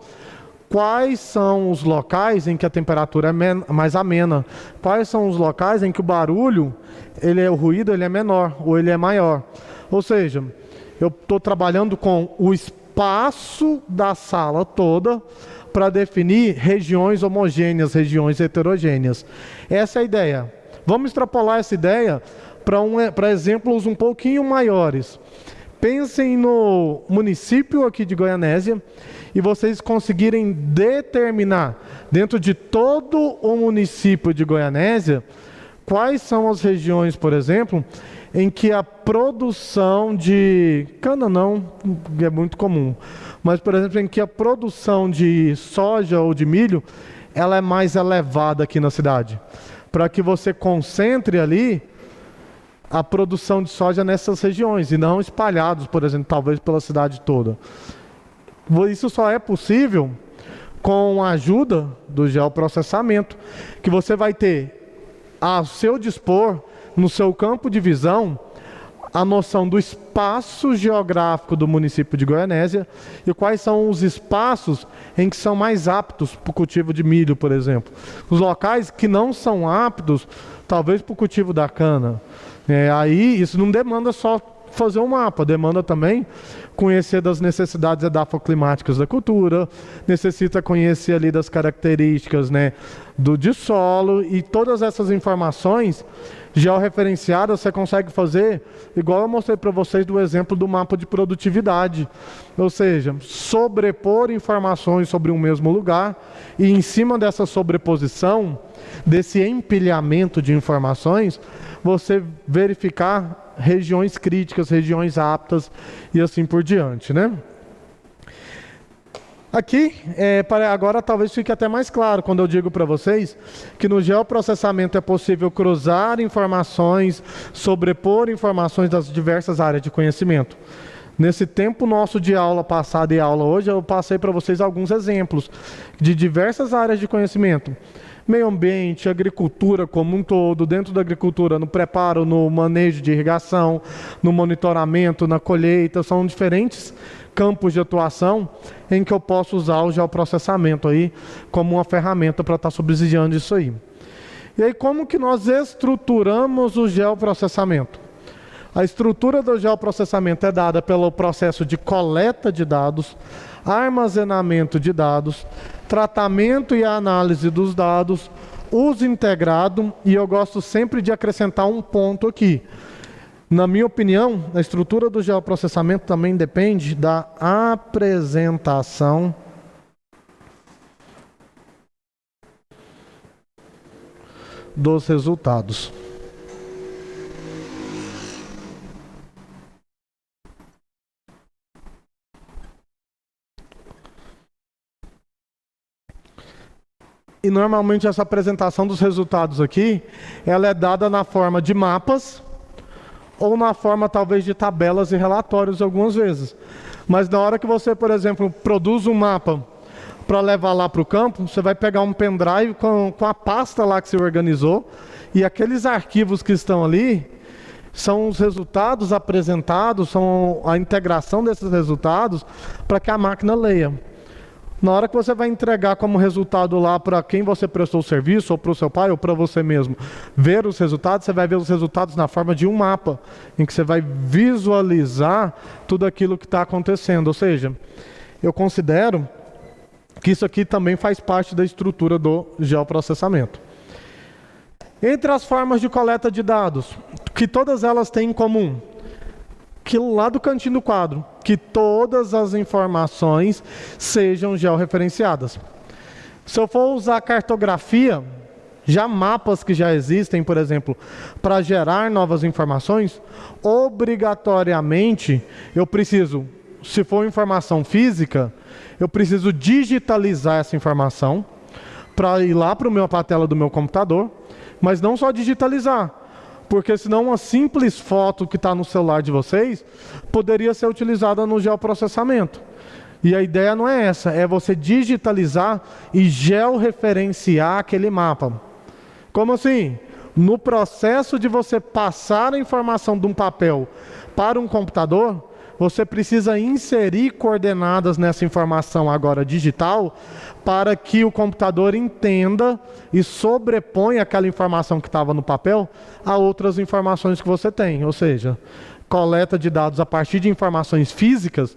quais são os locais em que a temperatura é mais amena, quais são os locais em que o barulho, o ruído ele é menor ou ele é maior. Ou seja, eu estou trabalhando com o espaço da sala toda para definir regiões homogêneas, regiões heterogêneas. Essa é a ideia. Vamos extrapolar essa ideia para exemplos um pouquinho maiores. Pensem no município aqui de Goianésia e vocês conseguirem determinar, dentro de todo o município de Goianésia, quais são as regiões, por exemplo, em que a produção de cana não, é muito comum, mas, por exemplo, em que a produção de soja ou de milho, ela é mais elevada aqui na cidade, para que você concentre ali a produção de soja nessas regiões, e não espalhados, por exemplo, talvez pela cidade toda. Isso só é possível com a ajuda do geoprocessamento, que você vai ter ao seu dispor, no seu campo de visão, a noção do espaço geográfico do município de Goianésia e quais são os espaços em que são mais aptos para o cultivo de milho, por exemplo. Os locais que não são aptos, talvez para o cultivo da cana. Aí isso não demanda só fazer um mapa, demanda também conhecer das necessidades edafoclimáticas da cultura, necessita conhecer ali das características, de solo, e todas essas informações georreferenciadas você consegue fazer, igual eu mostrei para vocês do exemplo do mapa de produtividade, ou seja, sobrepor informações sobre um mesmo lugar e em cima dessa sobreposição, desse empilhamento de informações, você verificar regiões críticas, regiões aptas e assim por diante, Aqui, agora talvez fique até mais claro quando eu digo para vocês que no geoprocessamento é possível cruzar informações, sobrepor informações das diversas áreas de conhecimento. Nesse tempo nosso de aula passada e aula hoje, eu passei para vocês alguns exemplos de diversas áreas de conhecimento. Meio ambiente, agricultura como um todo, dentro da agricultura, no preparo, no manejo de irrigação, no monitoramento, na colheita, são diferentes campos de atuação em que eu posso usar o geoprocessamento aí como uma ferramenta para estar subsidiando isso aí. E aí, como que nós estruturamos o geoprocessamento? A estrutura do geoprocessamento é dada pelo processo de coleta de dados, armazenamento de dados, tratamento e análise dos dados, uso integrado, e eu gosto sempre de acrescentar um ponto aqui. Na minha opinião, a estrutura do geoprocessamento também depende da apresentação dos resultados. E normalmente essa apresentação dos resultados aqui, ela é dada na forma de mapas, ou na forma talvez de tabelas e relatórios algumas vezes. Mas na hora que você, por exemplo, produz um mapa para levar lá para o campo, você vai pegar um pendrive com a pasta lá que você organizou, e aqueles arquivos que estão ali são os resultados apresentados, são a integração desses resultados para que a máquina leia. Na hora que você vai entregar como resultado lá para quem você prestou o serviço, ou para o seu pai, ou para você mesmo, ver os resultados, você vai ver os resultados na forma de um mapa, em que você vai visualizar tudo aquilo que está acontecendo. Ou seja, eu considero que isso aqui também faz parte da estrutura do geoprocessamento. Entre as formas de coleta de dados, que todas elas têm em comum, que lá do cantinho do quadro, que todas as informações sejam georreferenciadas. Se eu for usar cartografia, já mapas que já existem, por exemplo, para gerar novas informações, obrigatoriamente eu preciso, se for informação física, eu preciso digitalizar essa informação para ir lá para a tela do meu computador, mas não só digitalizar, porque senão uma simples foto que está no celular de vocês poderia ser utilizada no geoprocessamento. E a ideia não é essa, é você digitalizar e georreferenciar aquele mapa. Como assim? No processo de você passar a informação de um papel para um computador, você precisa inserir coordenadas nessa informação agora digital para que o computador entenda e sobreponha aquela informação que estava no papel a outras informações que você tem. Ou seja, coleta de dados a partir de informações físicas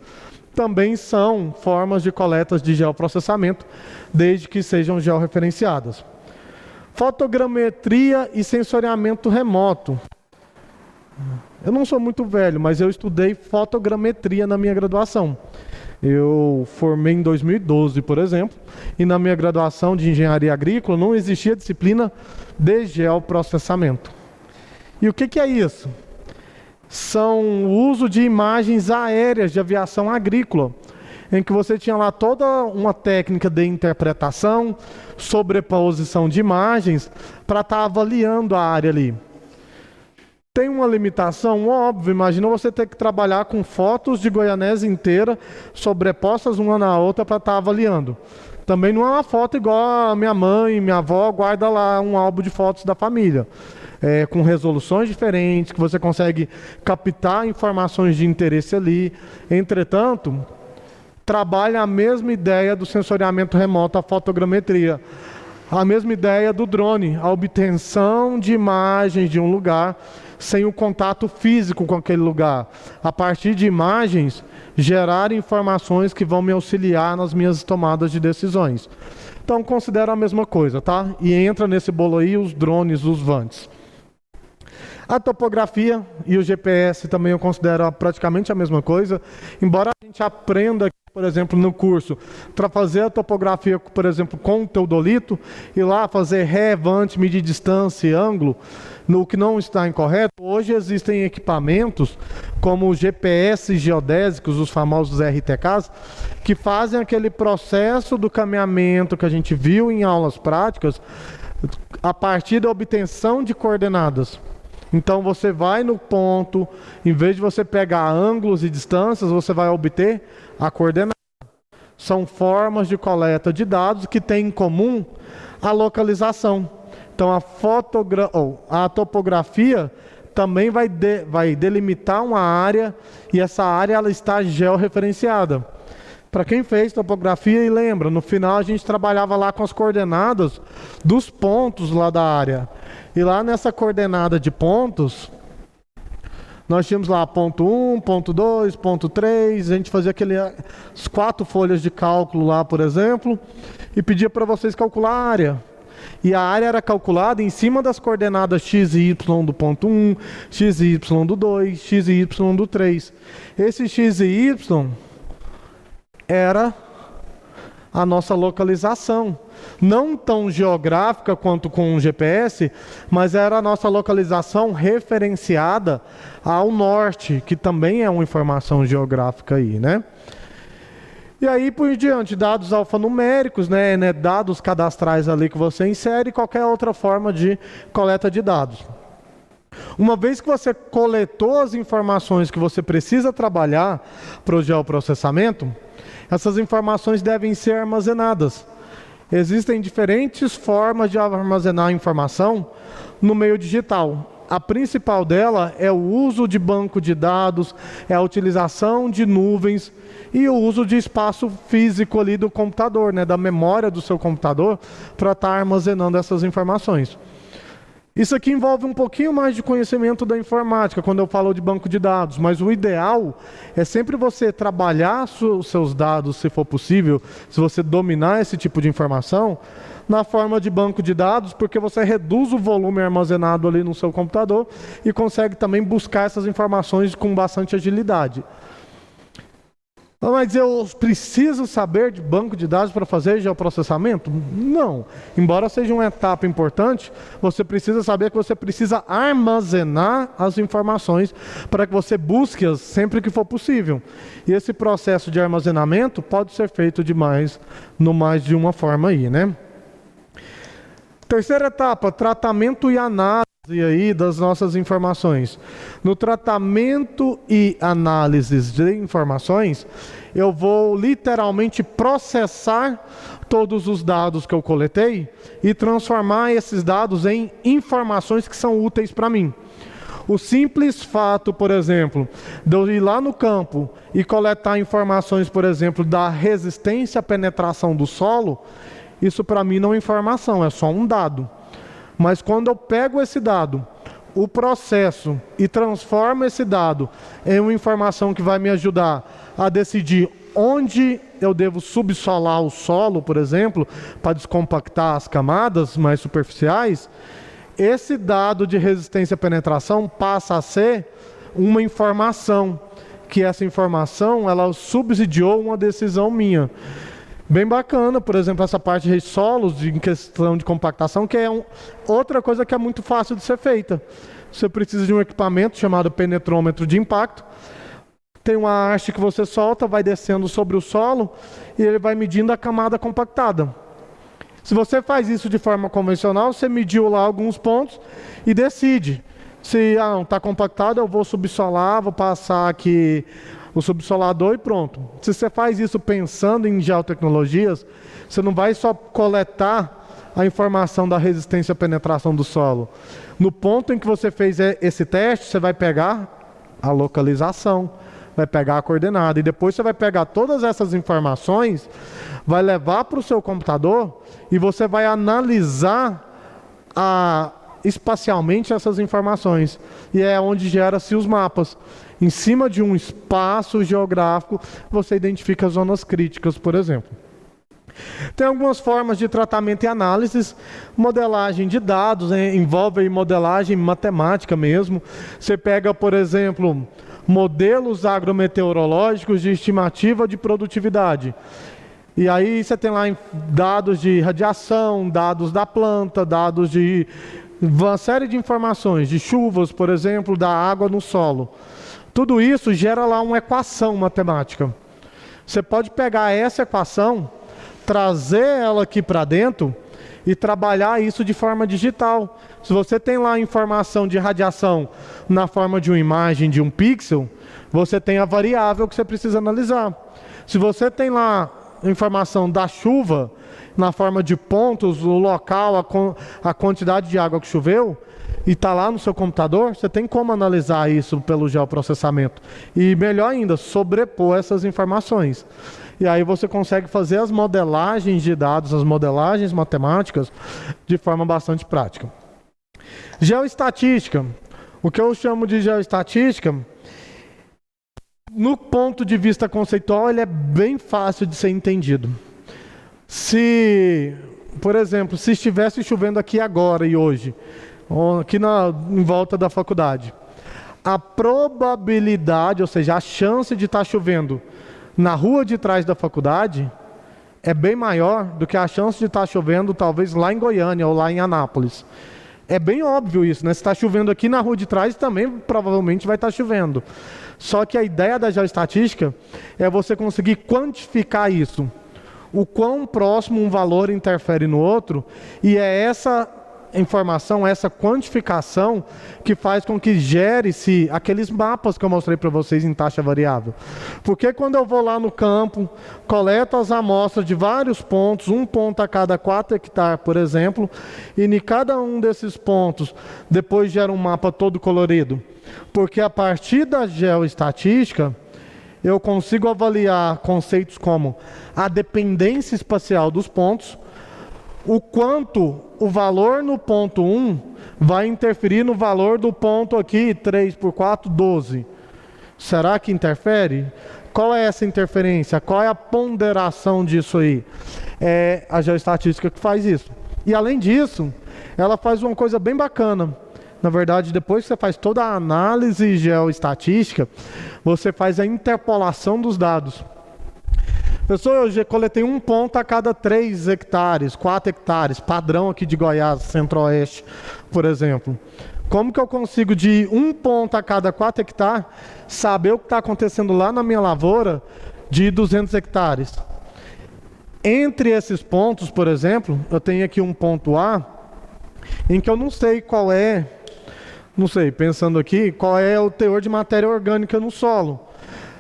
também são formas de coletas de geoprocessamento, desde que sejam georreferenciadas. Fotogrametria e sensoriamento remoto. Eu não sou muito velho, mas eu estudei fotogrametria na minha graduação. Eu formei em 2012, por exemplo, e na minha graduação de engenharia agrícola não existia disciplina de geoprocessamento. E o que é isso? São o uso de imagens aéreas de aviação agrícola, em que você tinha lá toda uma técnica de interpretação, sobreposição de imagens, para estar avaliando a área ali. Tem uma limitação, óbvio, imagina você ter que trabalhar com fotos de Goianésia inteira, sobrepostas uma na outra para estar avaliando. Também não é uma foto igual a minha mãe, minha avó guarda lá um álbum de fotos da família. Com resoluções diferentes, que você consegue captar informações de interesse ali. Entretanto, trabalha a mesma ideia do sensoriamento remoto, a fotogrametria. A mesma ideia do drone, a obtenção de imagens de um lugar sem o contato físico com aquele lugar. A partir de imagens, gerar informações que vão me auxiliar nas minhas tomadas de decisões. Então, considero a mesma coisa, tá? E entra nesse bolo aí os drones, os VANTs. A topografia e o GPS também eu considero praticamente a mesma coisa, embora a gente aprenda aqui, por exemplo, no curso, para fazer a topografia, por exemplo, com o teodolito, e lá fazer ré, vante, medir distância e ângulo, no que não está incorreto, hoje existem equipamentos como os GPS geodésicos, os famosos RTKs, que fazem aquele processo do caminhamento que a gente viu em aulas práticas, a partir da obtenção de coordenadas. Então você vai no ponto, em vez de você pegar ângulos e distâncias, você vai obter a coordenada. São formas de coleta de dados que têm em comum a localização. Então a topografia também vai delimitar uma área, e essa área ela está georreferenciada. Para quem fez topografia e lembra, no final a gente trabalhava lá com as coordenadas dos pontos lá da área. E lá nessa coordenada de pontos, nós tínhamos lá ponto 1, ponto 2, ponto 3, a gente fazia as 4 folhas de cálculo lá, por exemplo, e pedia para vocês calcular a área. E a área era calculada em cima das coordenadas x e y do ponto 1, x e y do 2, x e y do 3. Esse x e y era a nossa localização. Não tão geográfica quanto com o GPS, mas era a nossa localização referenciada ao norte, que também é uma informação geográfica aí, né? E aí, por diante, dados alfanuméricos, né, dados cadastrais ali que você insere, e qualquer outra forma de coleta de dados. Uma vez que você coletou as informações que você precisa trabalhar para o geoprocessamento, essas informações devem ser armazenadas. Existem diferentes formas de armazenar informação no meio digital. A principal dela é o uso de banco de dados, é a utilização de nuvens e o uso de espaço físico ali do computador, né, da memória do seu computador, para estar armazenando essas informações. Isso aqui envolve um pouquinho mais de conhecimento da informática, quando eu falo de banco de dados, mas o ideal é sempre você trabalhar os seus dados, se for possível, se você dominar esse tipo de informação, na forma de banco de dados, porque você reduz o volume armazenado ali no seu computador e consegue também buscar essas informações com bastante agilidade. Mas eu preciso saber de banco de dados para fazer geoprocessamento? Não. Embora seja uma etapa importante, você precisa saber que você precisa armazenar as informações para que você busque-as sempre que for possível. E esse processo de armazenamento pode ser feito mais de uma forma aí, né? Terceira etapa, tratamento e análise aí das nossas informações. No tratamento e análises de informações, eu vou literalmente processar todos os dados que eu coletei e transformar esses dados em informações que são úteis para mim. O simples fato, por exemplo, de eu ir lá no campo e coletar informações, por exemplo, da resistência à penetração do solo, isso para mim não é informação, é só um dado. Mas quando eu pego esse dado, o processo e transformo esse dado em uma informação que vai me ajudar a decidir onde eu devo subsolar o solo, por exemplo, para descompactar as camadas mais superficiais, esse dado de resistência à penetração passa a ser uma informação, que essa informação ela subsidiou uma decisão minha. Bem bacana, por exemplo, essa parte de solos em questão de compactação, que é outra coisa que é muito fácil de ser feita. Você precisa de um equipamento chamado penetrômetro de impacto. Tem uma haste que você solta, vai descendo sobre o solo e ele vai medindo a camada compactada. Se você faz isso de forma convencional, você mediu lá alguns pontos e decide. Se não está compactado, eu vou subsolar, vou passar aqui o subsolador e pronto. Se você faz isso pensando em geotecnologias, você não vai só coletar a informação da resistência à penetração do solo. No ponto em que você fez esse teste, você vai pegar a localização, vai pegar a coordenada, e depois você vai pegar todas essas informações, vai levar para o seu computador e você vai analisar espacialmente essas informações. E é onde gera-se os mapas. Em cima de um espaço geográfico, você identifica zonas críticas, por exemplo. Tem algumas formas de tratamento e análise. Modelagem de dados, envolve modelagem matemática mesmo. Você pega, por exemplo, modelos agrometeorológicos de estimativa de produtividade. E aí você tem lá dados de radiação, dados da planta, dados de uma série de informações, de chuvas, por exemplo, da água no solo. Tudo isso gera lá uma equação matemática. Você pode pegar essa equação, trazer ela aqui para dentro e trabalhar isso de forma digital. Se você tem lá a informação de radiação na forma de uma imagem de um pixel, você tem a variável que você precisa analisar. Se você tem lá a informação da chuva na forma de pontos, o local, a quantidade de água que choveu, e está lá no seu computador, você tem como analisar isso pelo geoprocessamento. E melhor ainda, sobrepor essas informações. E aí você consegue fazer as modelagens de dados, as modelagens matemáticas, de forma bastante prática. Geoestatística. O que eu chamo de geoestatística, no ponto de vista conceitual, ele é bem fácil de ser entendido. Se, por exemplo, se estivesse chovendo aqui agora e hoje, aqui em volta da faculdade, a probabilidade, ou seja, a chance de estar chovendo na rua de trás da faculdade é bem maior do que a chance de estar chovendo talvez lá em Goiânia ou lá em Anápolis. É bem óbvio isso, né? Se está chovendo aqui na rua de trás, também provavelmente vai estar chovendo. Só que a ideia da geoestatística é você conseguir quantificar isso. O quão próximo um valor interfere no outro, e é essa informação, essa quantificação que faz com que gere-se aqueles mapas que eu mostrei para vocês em taxa variável. Porque quando eu vou lá no campo, coleto as amostras de vários pontos, um ponto a cada 4 hectares, por exemplo, e em cada um desses pontos depois gera um mapa todo colorido. Porque a partir da geoestatística, eu consigo avaliar conceitos como a dependência espacial dos pontos, o quanto o valor no ponto 1 vai interferir no valor do ponto aqui, 3 por 4, 12. Será que interfere? Qual é essa interferência? Qual é a ponderação disso aí? É a geoestatística que faz isso. E além disso, ela faz uma coisa bem bacana. Na verdade, depois que você faz toda a análise geoestatística, você faz a interpolação dos dados. Pessoal, eu já coletei um ponto a cada 3 hectares, 4 hectares, padrão aqui de Goiás, Centro-Oeste, por exemplo. Como que eu consigo, de um ponto a cada 4 hectares, saber o que está acontecendo lá na minha lavoura de 200 hectares? Entre esses pontos, por exemplo, eu tenho aqui um ponto A, em que eu não sei qual é, pensando aqui, qual é o teor de matéria orgânica no solo.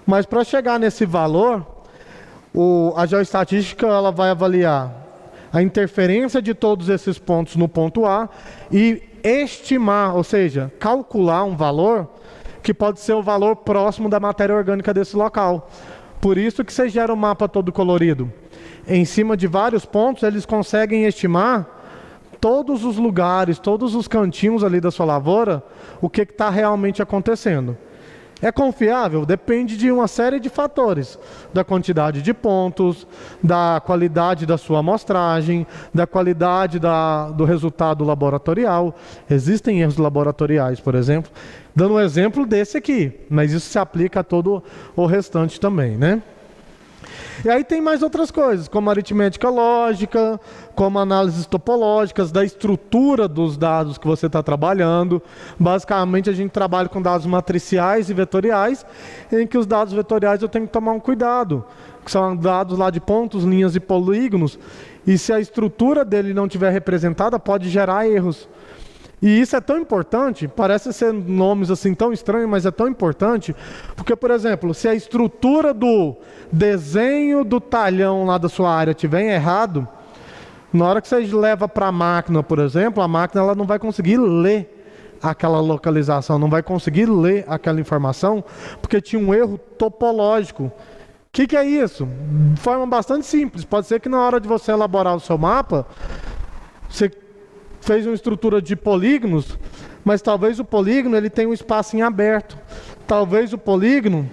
Mas para chegar nesse valor, a geoestatística ela vai avaliar a interferência de todos esses pontos no ponto A e estimar, ou seja, calcular um valor que pode ser o valor próximo da matéria orgânica desse local. Por isso que você gera um mapa todo colorido. Em cima de vários pontos, eles conseguem estimar todos os lugares, todos os cantinhos ali da sua lavoura, o que está realmente acontecendo. É confiável? Depende de uma série de fatores, da quantidade de pontos, da qualidade da sua amostragem, da qualidade do resultado laboratorial. Existem erros laboratoriais, por exemplo, dando um exemplo desse aqui, mas isso se aplica a todo o restante também, né? E aí tem mais outras coisas, como aritmética lógica, como análises topológicas, da estrutura dos dados que você está trabalhando. Basicamente a gente trabalha com dados matriciais e vetoriais, em que os dados vetoriais eu tenho que tomar um cuidado, que são dados lá de pontos, linhas e polígonos, e se a estrutura dele não estiver representada, pode gerar erros. E isso é tão importante, parece ser nomes assim tão estranhos, mas é tão importante, porque, por exemplo, se a estrutura do desenho do talhão lá da sua área estiver errado, na hora que você leva para a máquina, por exemplo, a máquina ela não vai conseguir ler aquela localização, não vai conseguir ler aquela informação, porque tinha um erro topológico. O que é isso? De forma bastante simples, pode ser que na hora de você elaborar o seu mapa, você fez uma estrutura de polígonos, mas talvez o polígono ele tenha um espaço em aberto. Talvez o polígono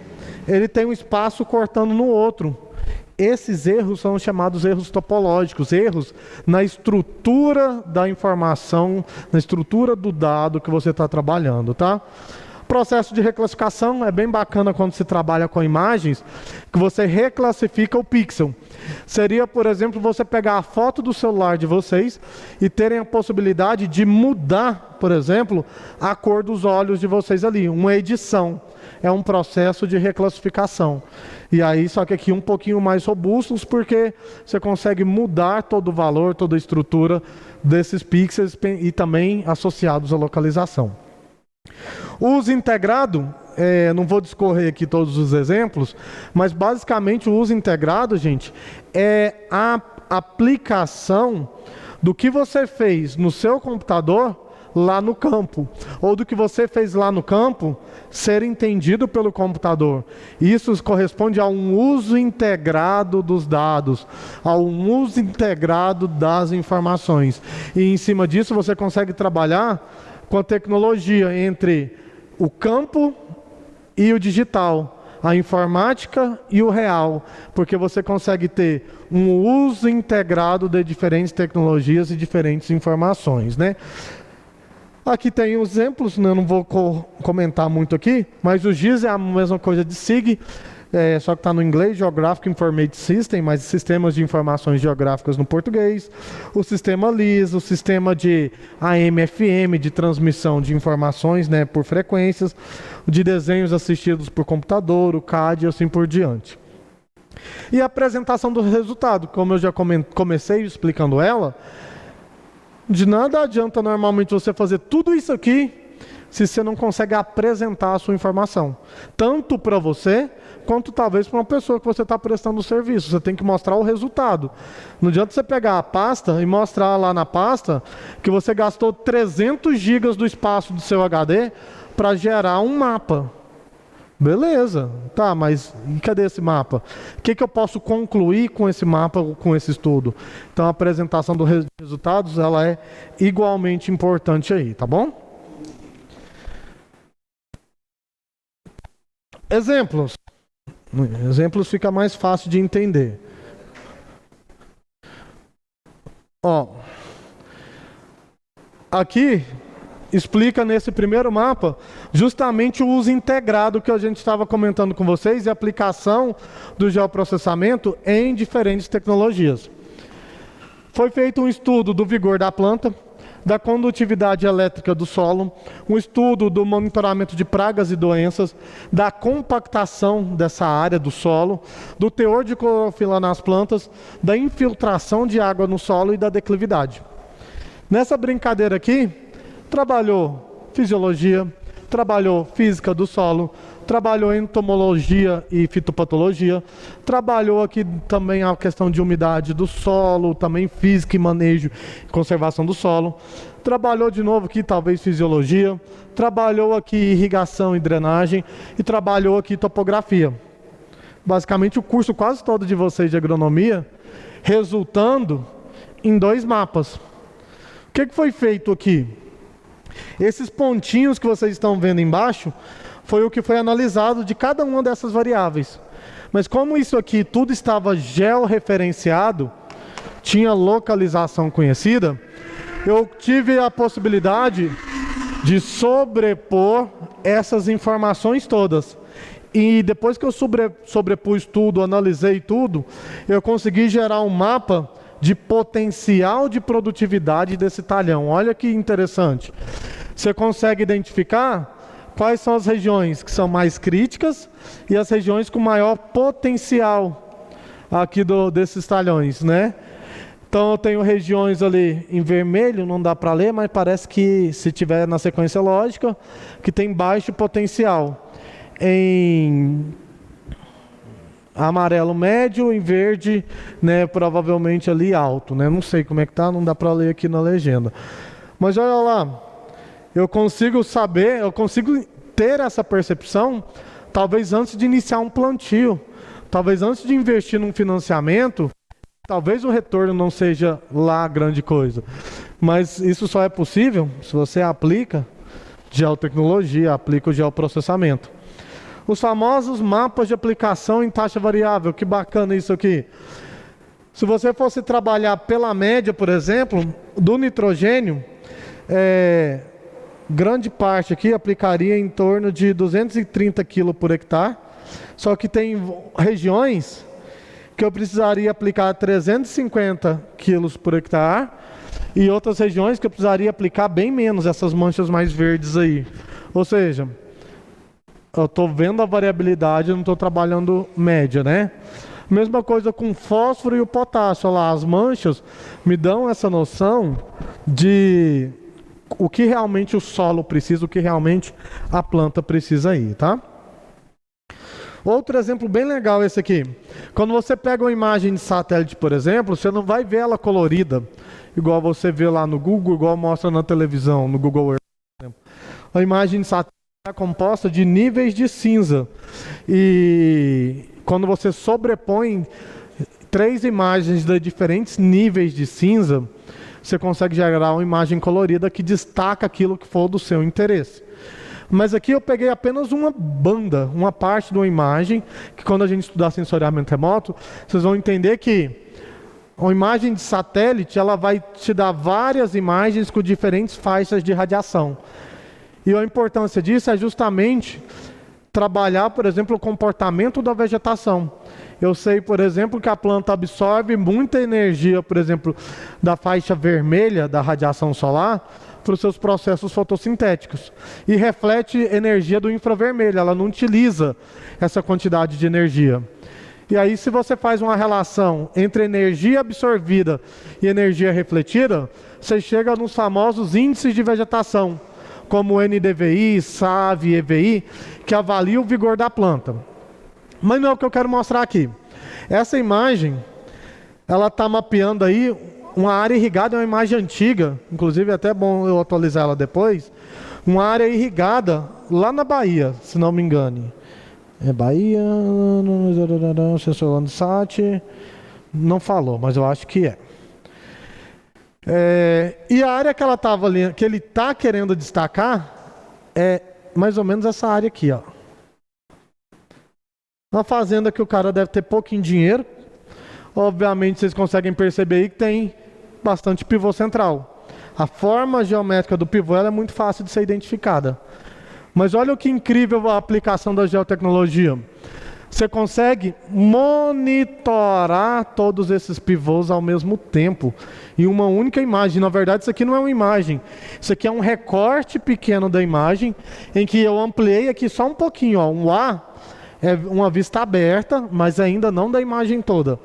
ele tenha um espaço cortando no outro. Esses erros são chamados erros topológicos, erros na estrutura da informação, na estrutura do dado que você está trabalhando, tá? Processo de reclassificação é bem bacana quando se trabalha com imagens, que você reclassifica o pixel. Seria, por exemplo, você pegar a foto do celular de vocês e terem a possibilidade de mudar, por exemplo, a cor dos olhos de vocês ali. Uma edição. É um processo de reclassificação. E aí, só que aqui um pouquinho mais robustos, porque você consegue mudar todo o valor, toda a estrutura desses pixels e também associados à localização. O uso integrado, não vou discorrer aqui todos os exemplos, mas basicamente o uso integrado, gente, é a aplicação do que você fez no seu computador lá no campo, ou do que você fez lá no campo ser entendido pelo computador. Isso corresponde a um uso integrado dos dados, a um uso integrado das informações. E em cima disso você consegue trabalhar com a tecnologia entre o campo e o digital, a informática e o real, porque você consegue ter um uso integrado de diferentes tecnologias e diferentes informações, né? Aqui tem os exemplos, né? Eu não vou comentar muito aqui, mas o GIS é a mesma coisa de SIG, só que está no inglês, Geographic Information System, mas sistemas de informações geográficas no português. O sistema LIS, o sistema de AM/FM, de transmissão de informações, né, por frequências, de desenhos assistidos por computador, o CAD e assim por diante. E a apresentação do resultado, como eu já comecei explicando ela, de nada adianta normalmente você fazer tudo isso aqui se você não consegue apresentar a sua informação. Tanto para você, quanto talvez para uma pessoa que você está prestando o serviço. Você tem que mostrar o resultado. Não adianta você pegar a pasta e mostrar lá na pasta que você gastou 300 GB do espaço do seu HD para gerar um mapa. Beleza, tá, mas e cadê esse mapa? O que eu posso concluir com esse mapa, com esse estudo? Então a apresentação dos resultados, ela é igualmente importante aí, tá bom? Exemplos. Exemplos fica mais fácil de entender. Ó, aqui explica nesse primeiro mapa justamente o uso integrado que a gente estava comentando com vocês e a aplicação do geoprocessamento em diferentes tecnologias. Foi feito um estudo do vigor da planta, da condutividade elétrica do solo, um estudo do monitoramento de pragas e doenças, da compactação dessa área do solo, do teor de clorofila nas plantas, da infiltração de água no solo e da declividade. Nessa brincadeira aqui, trabalhou fisiologia, trabalhou física do solo, trabalhou entomologia e fitopatologia, trabalhou aqui também a questão de umidade do solo, também física e manejo e conservação do solo, trabalhou de novo aqui talvez fisiologia, trabalhou aqui irrigação e drenagem e trabalhou aqui topografia. Basicamente o curso quase todo de vocês de agronomia, resultando em 2 mapas. O que foi feito aqui? Esses pontinhos que vocês estão vendo embaixo foi o que foi analisado de cada uma dessas variáveis. Mas como isso aqui tudo estava georreferenciado, tinha localização conhecida, eu tive a possibilidade de sobrepor essas informações todas. E depois que eu sobrepus tudo, analisei tudo, eu consegui gerar um mapa de potencial de produtividade desse talhão. Olha que interessante. Você consegue identificar quais são as regiões que são mais críticas e as regiões com maior potencial aqui desses talhões, né? Então eu tenho regiões ali em vermelho, não dá para ler, mas parece que se tiver na sequência lógica, que tem baixo potencial. Em amarelo médio, em verde, né, provavelmente ali alto, né? Não sei como é que tá, não dá para ler aqui na legenda. Mas olha lá, eu consigo saber, eu consigo ter essa percepção, talvez antes de iniciar um plantio, talvez antes de investir num financiamento, talvez o retorno não seja lá grande coisa, mas isso só é possível se você aplica geotecnologia, aplica o geoprocessamento. Os famosos mapas de aplicação em taxa variável, que bacana isso aqui. Se você fosse trabalhar pela média, por exemplo, do nitrogênio, grande parte aqui aplicaria em torno de 230 kg por hectare, só que tem regiões que eu precisaria aplicar 350 quilos por hectare e outras regiões que eu precisaria aplicar bem menos, essas manchas mais verdes aí. Ou seja, eu estou vendo a variabilidade, eu não estou trabalhando média, né? Mesma coisa com o fósforo e o potássio. Olha lá, as manchas me dão essa noção de o que realmente o solo precisa, o que realmente a planta precisa aí, tá? Outro exemplo bem legal esse aqui. Quando você pega uma imagem de satélite, por exemplo, você não vai ver ela colorida, igual você vê lá no Google, igual mostra na televisão, no Google Earth, por exemplo. A imagem de satélite é composta de níveis de cinza. E quando você sobrepõe 3 imagens de diferentes níveis de cinza, você consegue gerar uma imagem colorida que destaca aquilo que for do seu interesse. Mas aqui eu peguei apenas uma banda, uma parte de uma imagem, que quando a gente estudar sensoriamento remoto, vocês vão entender que uma imagem de satélite, ela vai te dar várias imagens com diferentes faixas de radiação. E a importância disso é justamente trabalhar, por exemplo, o comportamento da vegetação. Eu sei, por exemplo, que a planta absorve muita energia, por exemplo, da faixa vermelha da radiação solar para os seus processos fotossintéticos e reflete energia do infravermelho, ela não utiliza essa quantidade de energia. E aí, se você faz uma relação entre energia absorvida e energia refletida, você chega nos famosos índices de vegetação, como o NDVI, SAV e EVI, que avalia o vigor da planta. Mas não é o que eu quero mostrar aqui. Essa imagem, ela está mapeando aí uma área irrigada, é uma imagem antiga, inclusive é até bom eu atualizar ela depois, uma área irrigada lá na Bahia, se não me engane. É Bahia, sensor Landsat, não falou, mas eu acho que é. E a área que ela estava ali, que ele está querendo destacar, é mais ou menos essa área aqui, ó. Uma fazenda que o cara deve ter pouquinho dinheiro. Obviamente vocês conseguem perceber aí que tem bastante pivô central. A forma geométrica do pivô ela é muito fácil de ser identificada. Mas olha que incrível a aplicação da geotecnologia. Você consegue monitorar todos esses pivôs ao mesmo tempo em uma única imagem. Na verdade, isso aqui não é uma imagem. Isso aqui é um recorte pequeno da imagem em que eu ampliei aqui só um pouquinho. Ó. Um A é uma vista aberta, mas ainda não da imagem toda.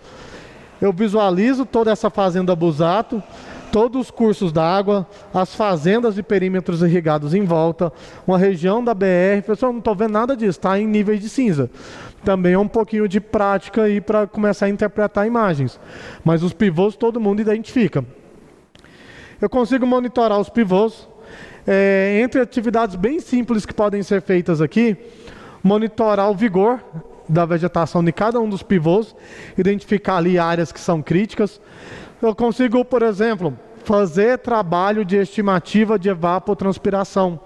Eu visualizo toda essa fazenda Busato, todos os cursos d'água, as fazendas e perímetros irrigados em volta, uma região da BR. Pessoal, não estou vendo nada disso, está em níveis de cinza. Também é um pouquinho de prática aí para começar a interpretar imagens. Mas os pivôs todo mundo identifica. Eu consigo monitorar os pivôs. Entre atividades bem simples que podem ser feitas aqui, monitorar o vigor da vegetação de cada um dos pivôs, identificar ali áreas que são críticas. Eu consigo, por exemplo, fazer trabalho de estimativa de evapotranspiração,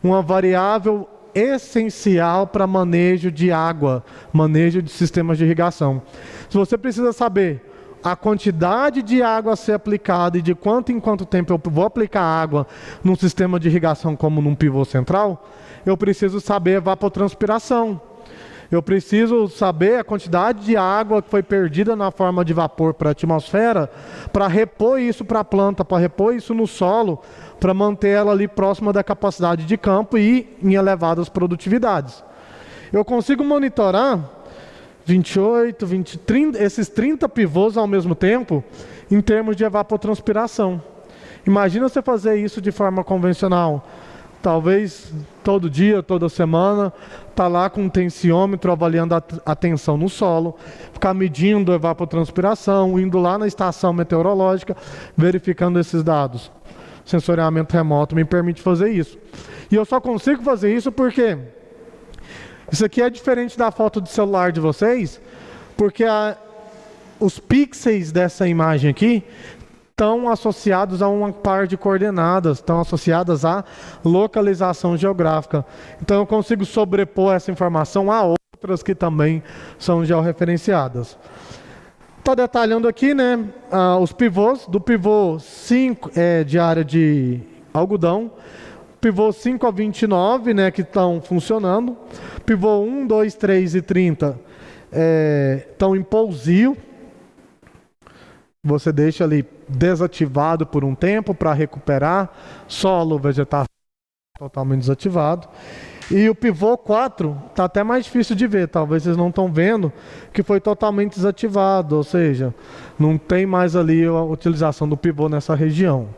uma variável essencial para manejo de água, manejo de sistemas de irrigação. Se você precisa saber a quantidade de água a ser aplicada e de quanto em quanto tempo eu vou aplicar água num sistema de irrigação como num pivô central, eu preciso saber evapotranspiração. Eu preciso saber a quantidade de água que foi perdida na forma de vapor para a atmosfera, para repor isso para a planta, para repor isso no solo, para manter ela ali próxima da capacidade de campo e em elevadas produtividades. Eu consigo monitorar 28, 20, 30, esses 30 pivôs ao mesmo tempo em termos de evapotranspiração. Imagina você fazer isso de forma convencional. Talvez todo dia, toda semana, tá lá com um tensiômetro avaliando a tensão no solo, ficar medindo a evapotranspiração, indo lá na estação meteorológica, verificando esses dados. Sensoriamento remoto me permite fazer isso. E eu só consigo fazer isso porque isso aqui é diferente da foto de celular de vocês, porque os pixels dessa imagem aqui estão associados a uma par de coordenadas, estão associadas à localização geográfica. Então eu consigo sobrepor essa informação a outras que também são georreferenciadas. Está detalhando aqui, né, os pivôs, do pivô 5 de área de algodão, Pivô 5 a 29, né, que estão funcionando. Pivô 1, 2, 3 e 30 estão em pousio. Você deixa ali desativado por um tempo para recuperar. Solo, vegetação totalmente desativado. E o pivô 4 está até mais difícil de ver, talvez vocês não estão vendo, que foi totalmente desativado, ou seja, não tem mais ali a utilização do pivô nessa região.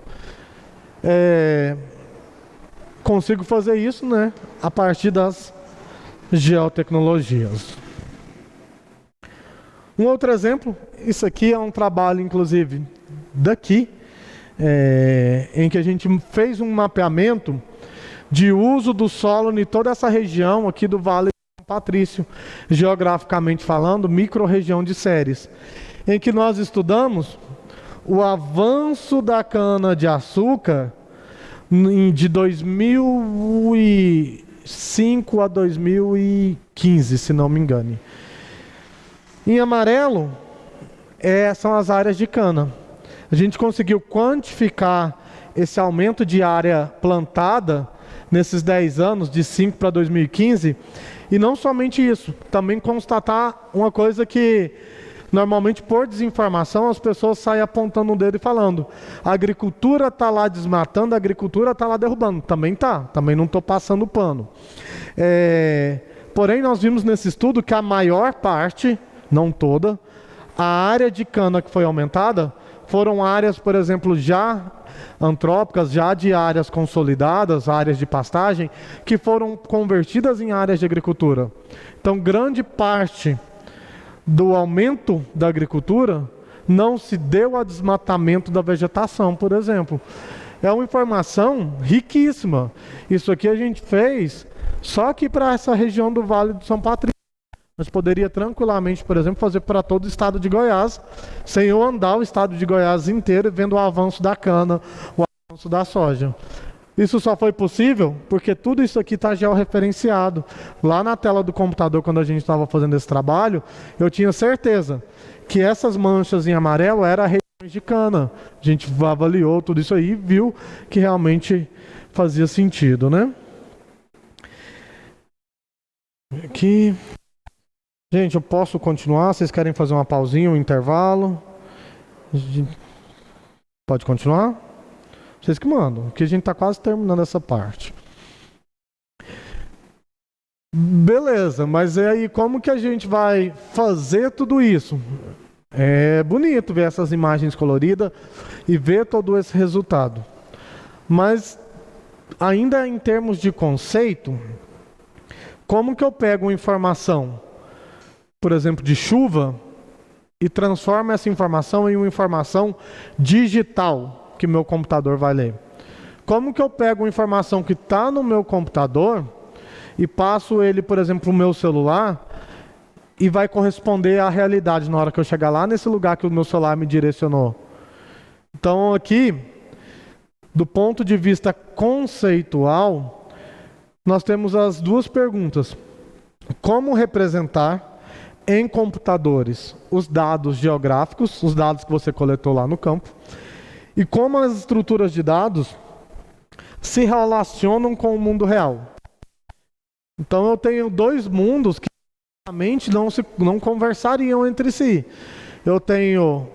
Consigo fazer isso, né, a partir das geotecnologias. Um outro exemplo, isso aqui é um trabalho, inclusive, daqui, em que a gente fez um mapeamento de uso do solo em toda essa região aqui do Vale de São Patrício, geograficamente falando, micro-região de Ceres, em que nós estudamos o avanço da cana-de-açúcar de 2005 a 2015, se não me engane. Em amarelo, são as áreas de cana. A gente conseguiu quantificar esse aumento de área plantada nesses 10 anos, de 5 para 2015, e não somente isso, também constatar uma coisa que normalmente por desinformação as pessoas saem apontando o dedo e falando: a agricultura está lá desmatando, a agricultura está lá derrubando. Também está, também não estou passando pano. Porém, nós vimos nesse estudo que a maior parte, não toda, a área de cana que foi aumentada foram áreas, por exemplo, já antrópicas, já de áreas consolidadas, áreas de pastagem, que foram convertidas em áreas de agricultura. Então, grande parte do aumento da agricultura não se deu a desmatamento da vegetação, por exemplo. É uma informação riquíssima. Isso aqui a gente fez só aqui para essa região do Vale do São Patrício. Mas poderia tranquilamente, por exemplo, fazer para todo o estado de Goiás, sem eu andar o estado de Goiás inteiro vendo o avanço da cana, o avanço da soja. Isso só foi possível porque tudo isso aqui está georreferenciado. Lá na tela do computador, quando a gente estava fazendo esse trabalho, eu tinha certeza que essas manchas em amarelo eram regiões de cana. A gente avaliou tudo isso aí e viu que realmente fazia sentido, né? Aqui... Gente, eu posso continuar? Vocês querem fazer uma pausinha, um intervalo? Pode continuar? Vocês que mandam, porque a gente está quase terminando essa parte. Beleza, mas aí como que a gente vai fazer tudo isso? É bonito ver essas imagens coloridas e ver todo esse resultado. Mas ainda em termos de conceito, como que eu pego uma informação, por exemplo, de chuva, e transforma essa informação em uma informação digital que meu computador vai ler? Como que eu pego uma informação que está no meu computador e passo ele, por exemplo, para o meu celular e vai corresponder à realidade na hora que eu chegar lá nesse lugar que o meu celular me direcionou? Então aqui, do ponto de vista conceitual, nós temos as duas perguntas. Como representar em computadores os dados geográficos, os dados que você coletou lá no campo, e como as estruturas de dados se relacionam com o mundo real. Então eu tenho dois mundos que realmente não conversariam entre si. Eu tenho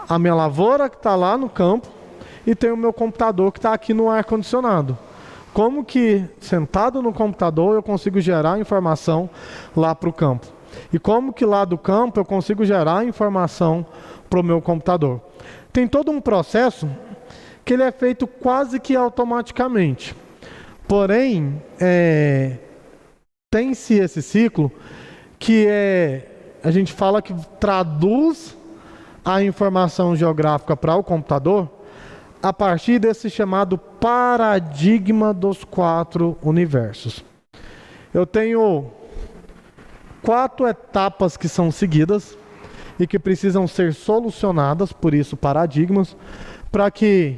a minha lavoura que está lá no campo e tenho o meu computador que está aqui no ar-condicionado. Como que, sentado no computador, eu consigo gerar informação lá para o campo? E como que lá do campo eu consigo gerar informação para o meu computador? Tem todo um processo que ele é feito quase que automaticamente. Porém, tem-se esse ciclo que a gente fala que traduz a informação geográfica para o computador a partir desse chamado paradigma dos 4 universos. Eu tenho 4 etapas que são seguidas e que precisam ser solucionadas, por isso paradigmas, para que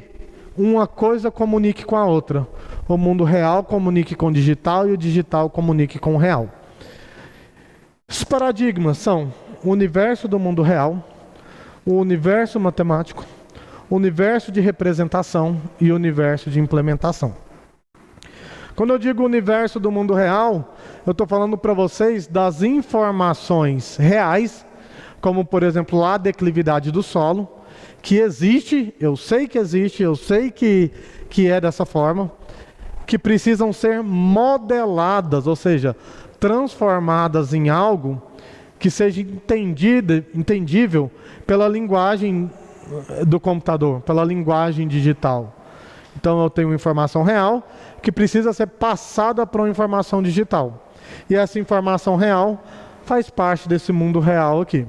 uma coisa comunique com a outra. O mundo real comunique com o digital e o digital comunique com o real. Os paradigmas são o universo do mundo real, o universo matemático, o universo de representação e o universo de implementação. Quando eu digo universo do mundo real, eu estou falando para vocês das informações reais, como por exemplo a declividade do solo, que existe, eu sei que é dessa forma, que precisam ser modeladas, ou seja, transformadas em algo que seja entendível pela linguagem do computador, pela linguagem digital. Então eu tenho informação real que precisa ser passada para uma informação digital. E essa informação real faz parte desse mundo real aqui.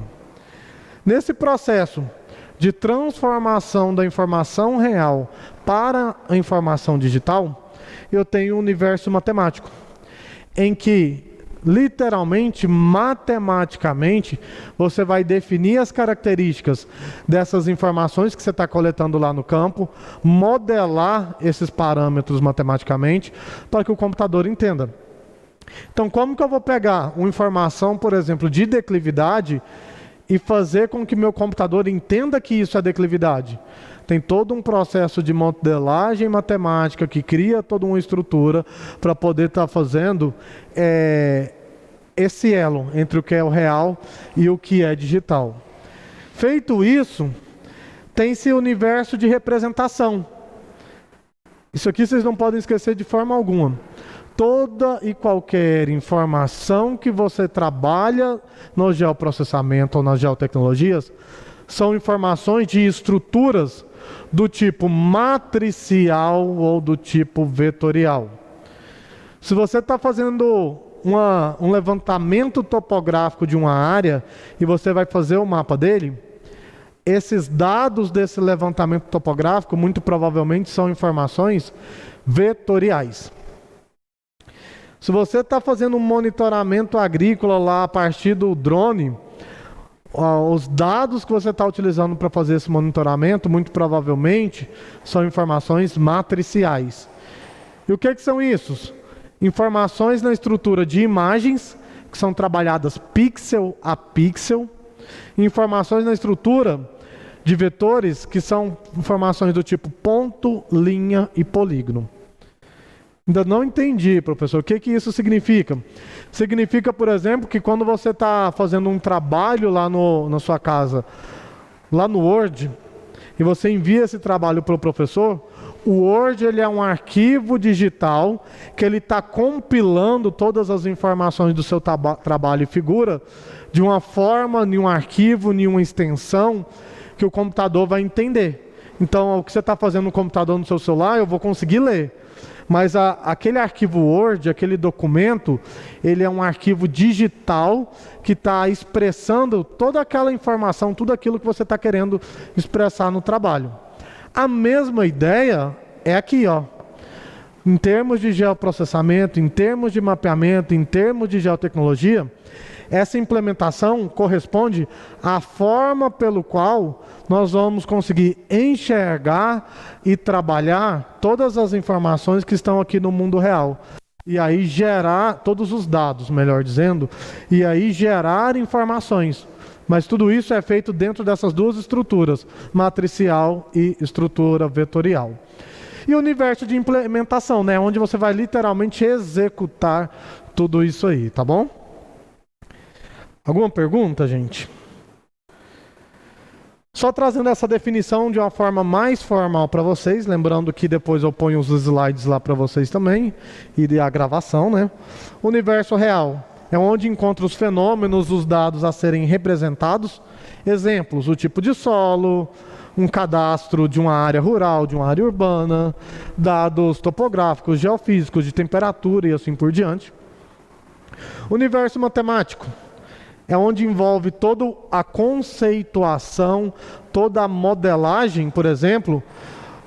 Nesse processo de transformação da informação real para a informação digital, eu tenho um universo matemático, em que literalmente, matematicamente, você vai definir as características dessas informações que você está coletando lá no campo, modelar esses parâmetros matematicamente, para que o computador entenda. Então, como que eu vou pegar uma informação, por exemplo, de declividade e fazer com que meu computador entenda que isso é declividade? Tem todo um processo de modelagem matemática que cria toda uma estrutura para poder estar fazendo esse elo entre o que é o real e o que é digital. Feito isso, tem esse universo de representação. Isso aqui vocês não podem esquecer de forma alguma. Toda e qualquer informação que você trabalha no geoprocessamento ou nas geotecnologias são informações de estruturas do tipo matricial ou do tipo vetorial. Se você está fazendo um levantamento topográfico de uma área e você vai fazer o mapa dele, esses dados desse levantamento topográfico muito provavelmente são informações vetoriais. Se você está fazendo um monitoramento agrícola lá a partir do drone, os dados que você está utilizando para fazer esse monitoramento, muito provavelmente, são informações matriciais. E o que são isso? Informações na estrutura de imagens, que são trabalhadas pixel a pixel. Informações na estrutura de vetores, que são informações do tipo ponto, linha e polígono. Ainda não entendi, professor, o que isso significa? Significa, por exemplo, que quando você está fazendo um trabalho lá na sua casa, lá no Word, e você envia esse trabalho para o professor, o Word ele é um arquivo digital que ele está compilando todas as informações do seu trabalho e figura de uma forma, em um arquivo, em uma extensão que o computador vai entender. Então, o que você está fazendo no computador, no seu celular, eu vou conseguir ler. Mas aquele arquivo Word, aquele documento, ele é um arquivo digital que está expressando toda aquela informação, tudo aquilo que você está querendo expressar no trabalho. A mesma ideia é aqui, ó. Em termos de geoprocessamento, em termos de mapeamento, em termos de geotecnologia, essa implementação corresponde à forma pelo qual nós vamos conseguir enxergar e trabalhar todas as informações que estão aqui no mundo real. E aí gerar, todos os dados, melhor dizendo, e aí gerar informações. Mas tudo isso é feito dentro dessas duas estruturas, matricial e estrutura vetorial. E o universo de implementação, né, onde você vai literalmente executar tudo isso aí, tá bom? Alguma pergunta, gente? Só trazendo essa definição de uma forma mais formal para vocês, lembrando que depois eu ponho os slides lá para vocês também, e a gravação, né? Universo real é onde encontra os fenômenos, os dados a serem representados. Exemplos, o tipo de solo, um cadastro de uma área rural, de uma área urbana, dados topográficos, geofísicos, de temperatura e assim por diante. Universo matemático é onde envolve toda a conceituação, toda a modelagem, por exemplo,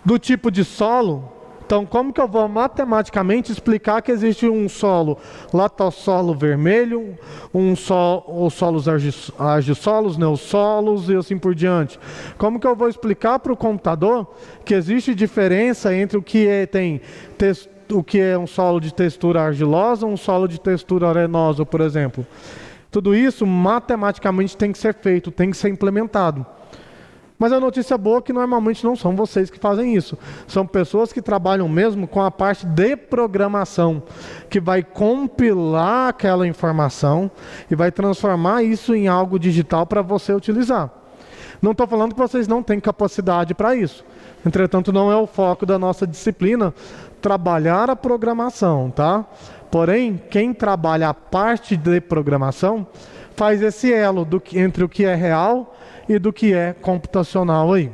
do tipo de solo. Então, como que eu vou matematicamente explicar que existe um solo latossolo vermelho, os solos argissolos, neossolos e assim por diante? Como que eu vou explicar para o computador que existe diferença entre o que é um solo de textura argilosa e um solo de textura arenosa, por exemplo? Tudo isso matematicamente tem que ser feito, tem que ser implementado. Mas a notícia boa é que normalmente não são vocês que fazem isso. São pessoas que trabalham mesmo com a parte de programação, que vai compilar aquela informação e vai transformar isso em algo digital para você utilizar. Não estou falando que vocês não têm capacidade para isso. Entretanto, não é o foco da nossa disciplina trabalhar a programação, tá? Porém, quem trabalha a parte de programação faz esse elo entre o que é real e do que é computacional aí.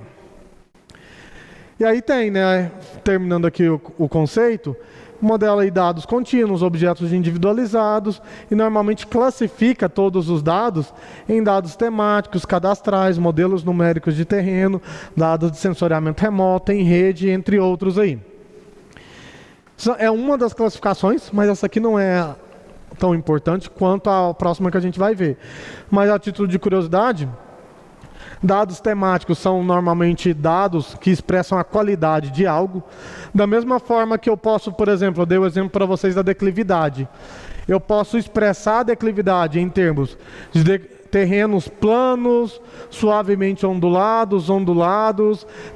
E aí tem, né, terminando aqui o conceito, modela aí dados contínuos, objetos individualizados, e normalmente classifica todos os dados em dados temáticos, cadastrais, modelos numéricos de terreno, dados de sensoriamento remoto, em rede, entre outros aí. É uma das classificações, mas essa aqui não é tão importante quanto a próxima que a gente vai ver. Mas a título de curiosidade, dados temáticos são normalmente dados que expressam a qualidade de algo. Da mesma forma que eu posso, por exemplo, eu dei o exemplo para vocês da declividade. Eu posso expressar a declividade em termos de terrenos planos, suavemente ondulados,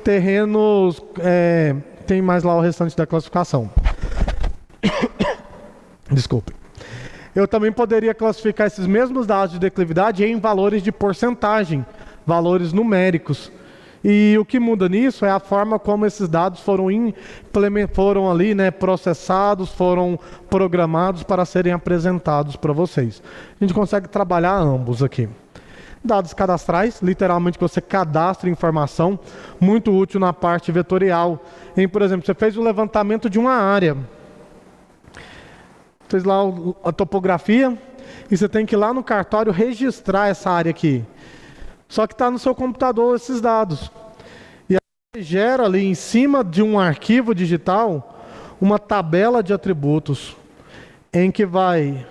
terrenos... tem mais lá o restante da classificação. Desculpe. Eu também poderia classificar esses mesmos dados de declividade em valores de porcentagem, valores numéricos. E o que muda nisso é a forma como esses dados foram ali, né, processados, foram programados para serem apresentados para vocês. A gente consegue trabalhar ambos aqui. Dados cadastrais, literalmente você cadastra informação, muito útil na parte vetorial. Por exemplo, você fez o levantamento de uma área, fez lá a topografia, e você tem que ir lá no cartório registrar essa área aqui. Só que está no seu computador esses dados. E aí você gera ali em cima de um arquivo digital uma tabela de atributos em que vai,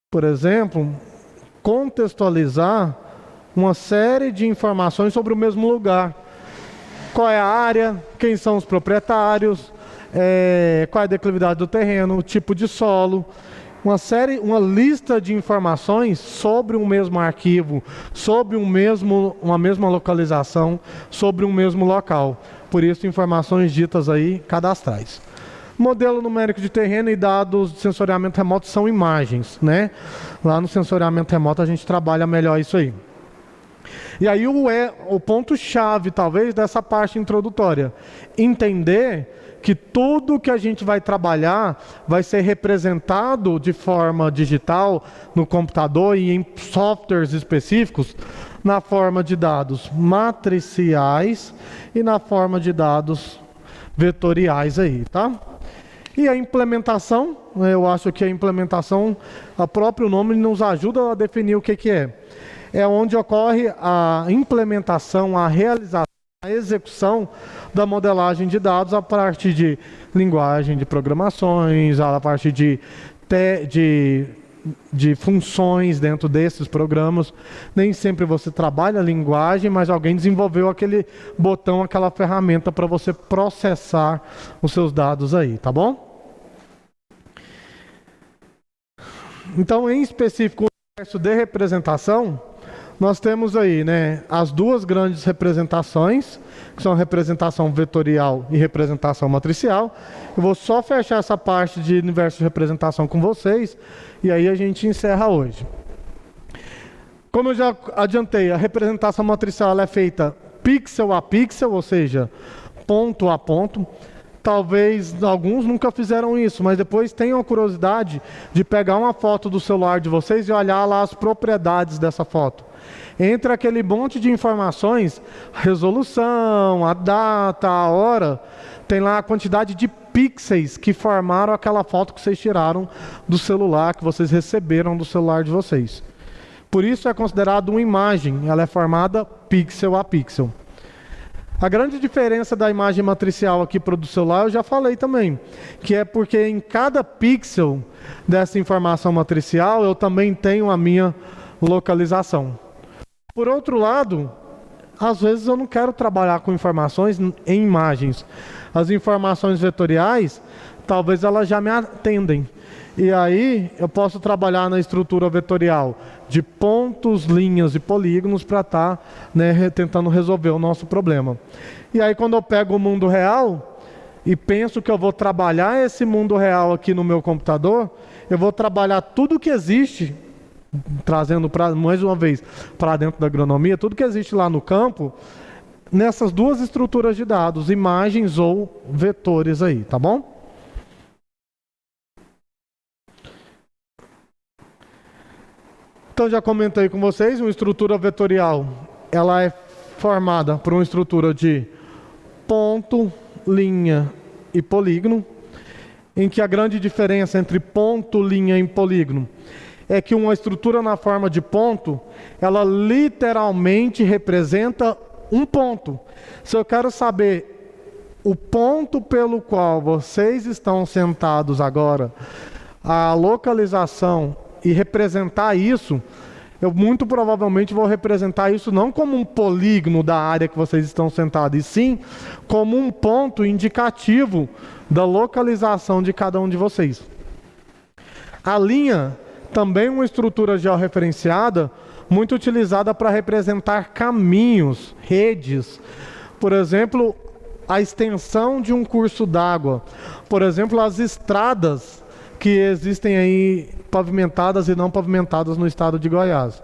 por exemplo, contextualizar uma série de informações sobre o mesmo lugar. Qual é a área, quem são os proprietários, qual é a declividade do terreno, o tipo de solo. Uma lista de informações sobre um mesmo arquivo, sobre uma mesma localização, sobre um mesmo local. Por isso, informações ditas aí cadastrais. Modelo numérico de terreno e dados de sensoriamento remoto são imagens, né? Lá no sensoriamento remoto a gente trabalha melhor isso aí. E aí o ponto-chave, talvez, dessa parte introdutória. Entender que tudo que a gente vai trabalhar vai ser representado de forma digital no computador e em softwares específicos na forma de dados matriciais e na forma de dados vetoriais aí, tá? E a implementação, eu acho que a implementação, o próprio nome nos ajuda a definir o que é. É onde ocorre a implementação, a realização, a execução da modelagem de dados a partir de linguagem de programações, a partir de funções dentro desses programas. Nem sempre você trabalha a linguagem, mas alguém desenvolveu aquele botão, aquela ferramenta para você processar os seus dados aí, tá bom? Então, em específico, o universo de representação, nós temos aí, né, as duas grandes representações, que são representação vetorial e representação matricial. Eu vou só fechar essa parte de universo de representação com vocês, e aí a gente encerra hoje. Como eu já adiantei, a representação matricial ela é feita pixel a pixel, ou seja, ponto a ponto. Talvez alguns nunca fizeram isso, mas depois tenham a curiosidade de pegar uma foto do celular de vocês e olhar lá as propriedades dessa foto. Entre aquele monte de informações, resolução, a data, a hora, tem lá a quantidade de pixels que formaram aquela foto que vocês tiraram do celular, que vocês receberam do celular de vocês. Por isso é considerado uma imagem, ela é formada pixel a pixel. A grande diferença da imagem matricial aqui para o do celular, eu já falei também, que é porque em cada pixel dessa informação matricial, eu também tenho a minha localização. Por outro lado, às vezes eu não quero trabalhar com informações em imagens. As informações vetoriais talvez elas já me atendem. E aí eu posso trabalhar na estrutura vetorial de pontos, linhas e polígonos para estar, né, tentando resolver o nosso problema. E aí quando eu pego o mundo real e penso que eu vou trabalhar esse mundo real aqui no meu computador, eu vou trabalhar tudo que existe, trazendo mais uma vez para dentro da agronomia, tudo que existe lá no campo, nessas duas estruturas de dados, imagens ou vetores aí, tá bom? Então já comentei com vocês, uma estrutura vetorial, ela é formada por uma estrutura de ponto, linha e polígono, em que a grande diferença entre ponto, linha e polígono é que uma estrutura na forma de ponto, ela literalmente representa um ponto. Se eu quero saber o ponto pelo qual vocês estão sentados agora, a localização e representar isso, eu muito provavelmente vou representar isso não como um polígono da área que vocês estão sentados, e sim como um ponto indicativo da localização de cada um de vocês. A linha, também uma estrutura georreferenciada, muito utilizada para representar caminhos, redes. Por exemplo, a extensão de um curso d'água. Por exemplo, as estradas que existem aí pavimentadas e não pavimentadas no estado de Goiás.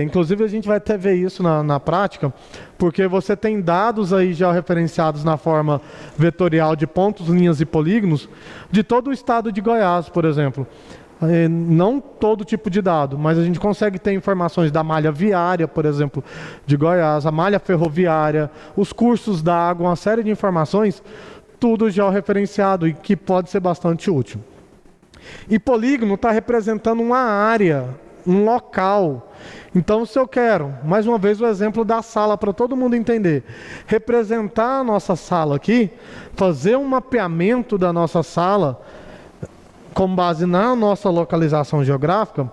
Inclusive a gente vai até ver isso na prática, porque você tem dados aí georreferenciados na forma vetorial de pontos, linhas e polígonos de todo o estado de Goiás, por exemplo. Não todo tipo de dado, mas a gente consegue ter informações da malha viária, por exemplo, de Goiás, a malha ferroviária, os cursos d'água, uma série de informações, tudo georreferenciado e que pode ser bastante útil. E polígono está representando uma área, um local. Então, se eu quero, mais uma vez o exemplo da sala para todo mundo entender, representar a nossa sala aqui, fazer um mapeamento da nossa sala, com base na nossa localização geográfica,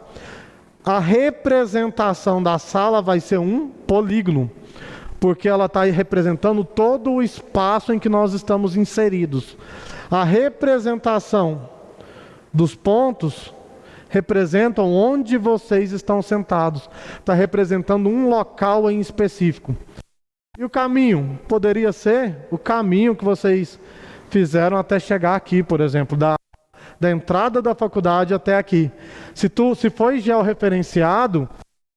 a representação da sala vai ser um polígono, porque ela está representando todo o espaço em que nós estamos inseridos. A representação dos pontos representam onde vocês estão sentados. Está representando um local em específico. E o caminho poderia ser o caminho que vocês fizeram até chegar aqui, por exemplo, da entrada da faculdade até aqui. Se foi georreferenciado,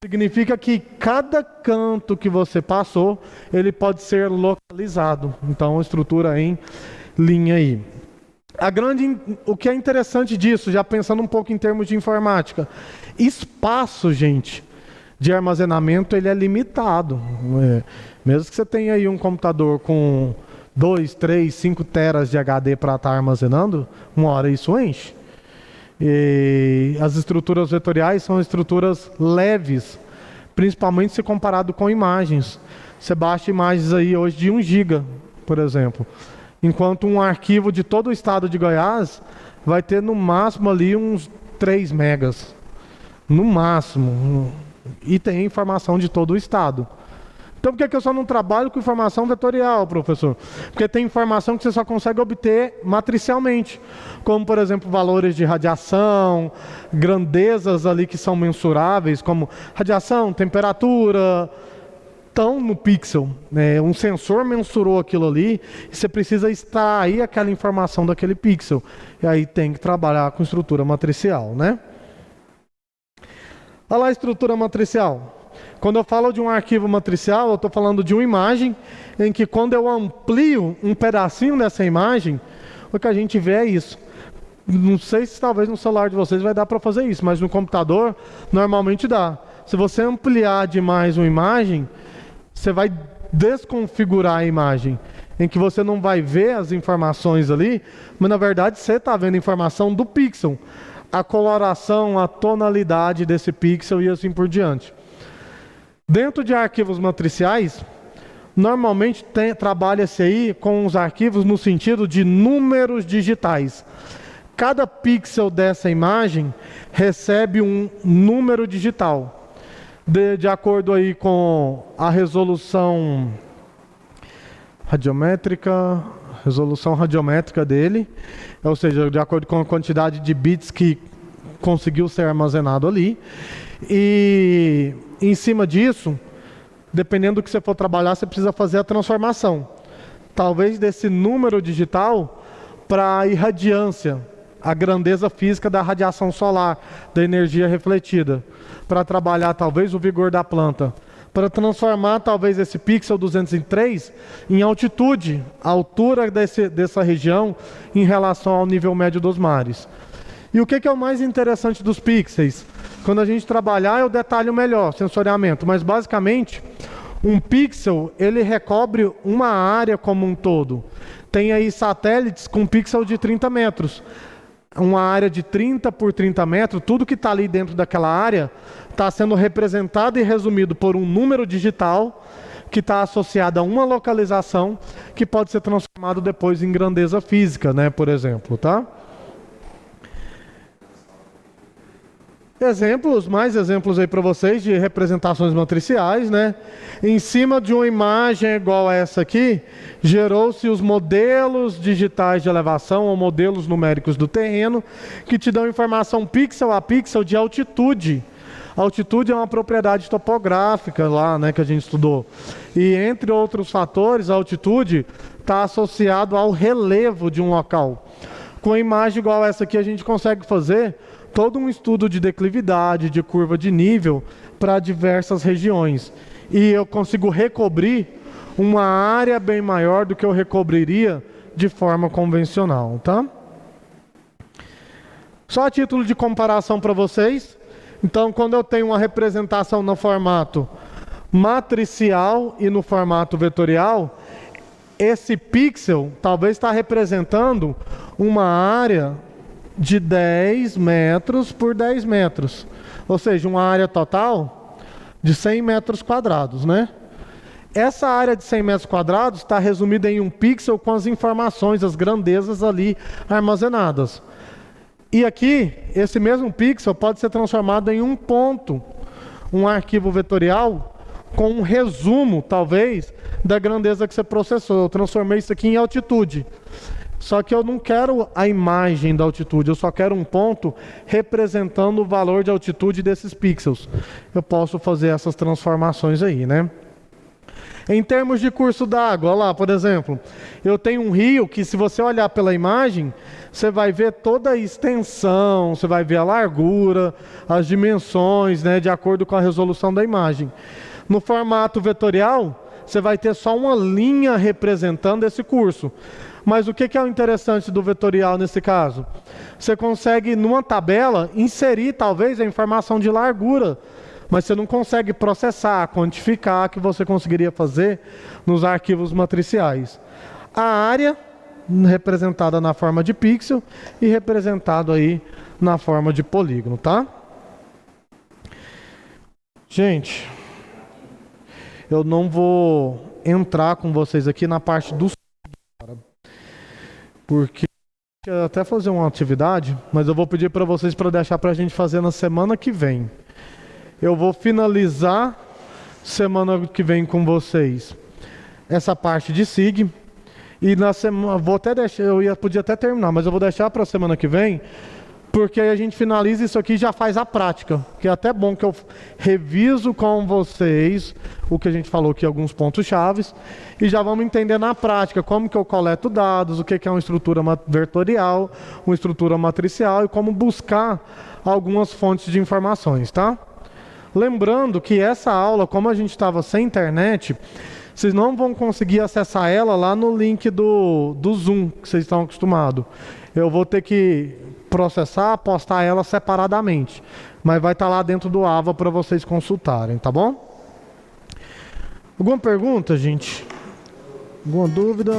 significa que cada canto que você passou, ele pode ser localizado. Então, estrutura em linha aí. O que é interessante disso, já pensando um pouco em termos de informática, espaço, gente, de armazenamento, ele é limitado. Mesmo que você tenha aí um computador com 2, 3, 5 teras de HD para estar armazenando, uma hora isso enche. E as estruturas vetoriais são estruturas leves, principalmente se comparado com imagens. Você baixa imagens aí hoje de 1 GB, por exemplo. Enquanto um arquivo de todo o estado de Goiás vai ter no máximo ali uns 3 megas. No máximo. E tem informação de todo o estado. Então por que eu só não trabalho com informação vetorial, professor? Porque tem informação que você só consegue obter matricialmente. Como, por exemplo, valores de radiação, grandezas ali que são mensuráveis, como radiação, temperatura, estão no pixel. Um sensor mensurou aquilo ali e você precisa extrair aquela informação daquele pixel. E aí tem que trabalhar com estrutura matricial, né? Olha lá a estrutura matricial. Quando eu falo de um arquivo matricial, eu estou falando de uma imagem em que quando eu amplio um pedacinho dessa imagem, o que a gente vê é isso. Não sei se talvez no celular de vocês vai dar para fazer isso, mas no computador normalmente dá. Se você ampliar demais uma imagem, você vai desconfigurar a imagem, em que você não vai ver as informações ali, mas na verdade você está vendo a informação do pixel, a coloração, a tonalidade desse pixel e assim por diante. Dentro de arquivos matriciais, normalmente trabalha-se aí com os arquivos no sentido de números digitais. Cada pixel dessa imagem recebe um número digital. De acordo aí com a resolução radiométrica, resolução radiométrica dele, ou seja, de acordo com a quantidade de bits que conseguiu ser armazenado ali. E em cima disso, dependendo do que você for trabalhar, você precisa fazer a transformação. Talvez desse número digital para a irradiância, a grandeza física da radiação solar, da energia refletida. Para trabalhar talvez o vigor da planta. Para transformar talvez esse pixel 203 em altitude, a altura dessa região em relação ao nível médio dos mares. E o que é o mais interessante dos pixels? Quando a gente trabalhar, eu detalho melhor, sensoriamento. Mas basicamente, um pixel, ele recobre uma área como um todo. Tem aí satélites com pixel de 30 metros. Uma área de 30 por 30 metros, tudo que está ali dentro daquela área está sendo representado e resumido por um número digital que está associado a uma localização que pode ser transformado depois em grandeza física, né, por exemplo, tá? Mais exemplos aí para vocês de representações matriciais, né? Em cima de uma imagem igual a essa aqui, gerou-se os modelos digitais de elevação ou modelos numéricos do terreno que te dão informação pixel a pixel de altitude. Altitude é uma propriedade topográfica lá, né, que a gente estudou. E entre outros fatores, a altitude está associado ao relevo de um local. Com a imagem igual a essa aqui, a gente consegue fazer todo um estudo de declividade, de curva de nível para diversas regiões. E eu consigo recobrir uma área bem maior do que eu recobriria de forma convencional, tá? Só a título de comparação para vocês. Então, quando eu tenho uma representação no formato matricial e no formato vetorial, esse pixel talvez está representando uma área de 10 metros por 10 metros. Ou seja, uma área total de 100 metros quadrados, né? Essa área de 100 metros quadrados está resumida em um pixel com as informações, as grandezas ali armazenadas. E aqui, esse mesmo pixel pode ser transformado em um ponto, um arquivo vetorial com um resumo, talvez, da grandeza que você processou. Eu transformei isso aqui em altitude. Só que eu não quero a imagem da altitude, eu só quero um ponto representando o valor de altitude desses pixels. Eu posso fazer essas transformações aí, né? Em termos de curso d'água, olha lá, por exemplo, eu tenho um rio que, se você olhar pela imagem, você vai ver toda a extensão, você vai ver a largura, as dimensões, né, de acordo com a resolução da imagem. No formato vetorial, você vai ter só uma linha representando esse curso. Mas o que é o interessante do vetorial nesse caso? Você consegue, numa tabela, inserir talvez a informação de largura, mas você não consegue processar, quantificar, que você conseguiria fazer nos arquivos matriciais. A área, representada na forma de pixel, e representado aí na forma de polígono, tá? Gente, eu não vou entrar com vocês aqui na parte do porque eu quero até fazer uma atividade, mas eu vou pedir para vocês para deixar para a gente fazer na semana que vem. Eu vou finalizar semana que vem com vocês essa parte de SIG. E na semana, vou até deixar, podia até terminar, mas eu vou deixar para a semana que vem, porque aí a gente finaliza isso aqui e já faz a prática. Que é até bom que eu reviso com vocês o que a gente falou aqui, alguns pontos chaves, e já vamos entender na prática como que eu coleto dados, o que é uma estrutura vetorial, uma estrutura matricial e como buscar algumas fontes de informações, tá? Lembrando que essa aula, como a gente estava sem internet, vocês não vão conseguir acessar ela lá no link do Zoom, que vocês estão acostumados. Eu vou ter que processar, postar ela separadamente. Mas vai estar lá dentro do AVA para vocês consultarem, tá bom? Alguma pergunta, gente? Alguma dúvida?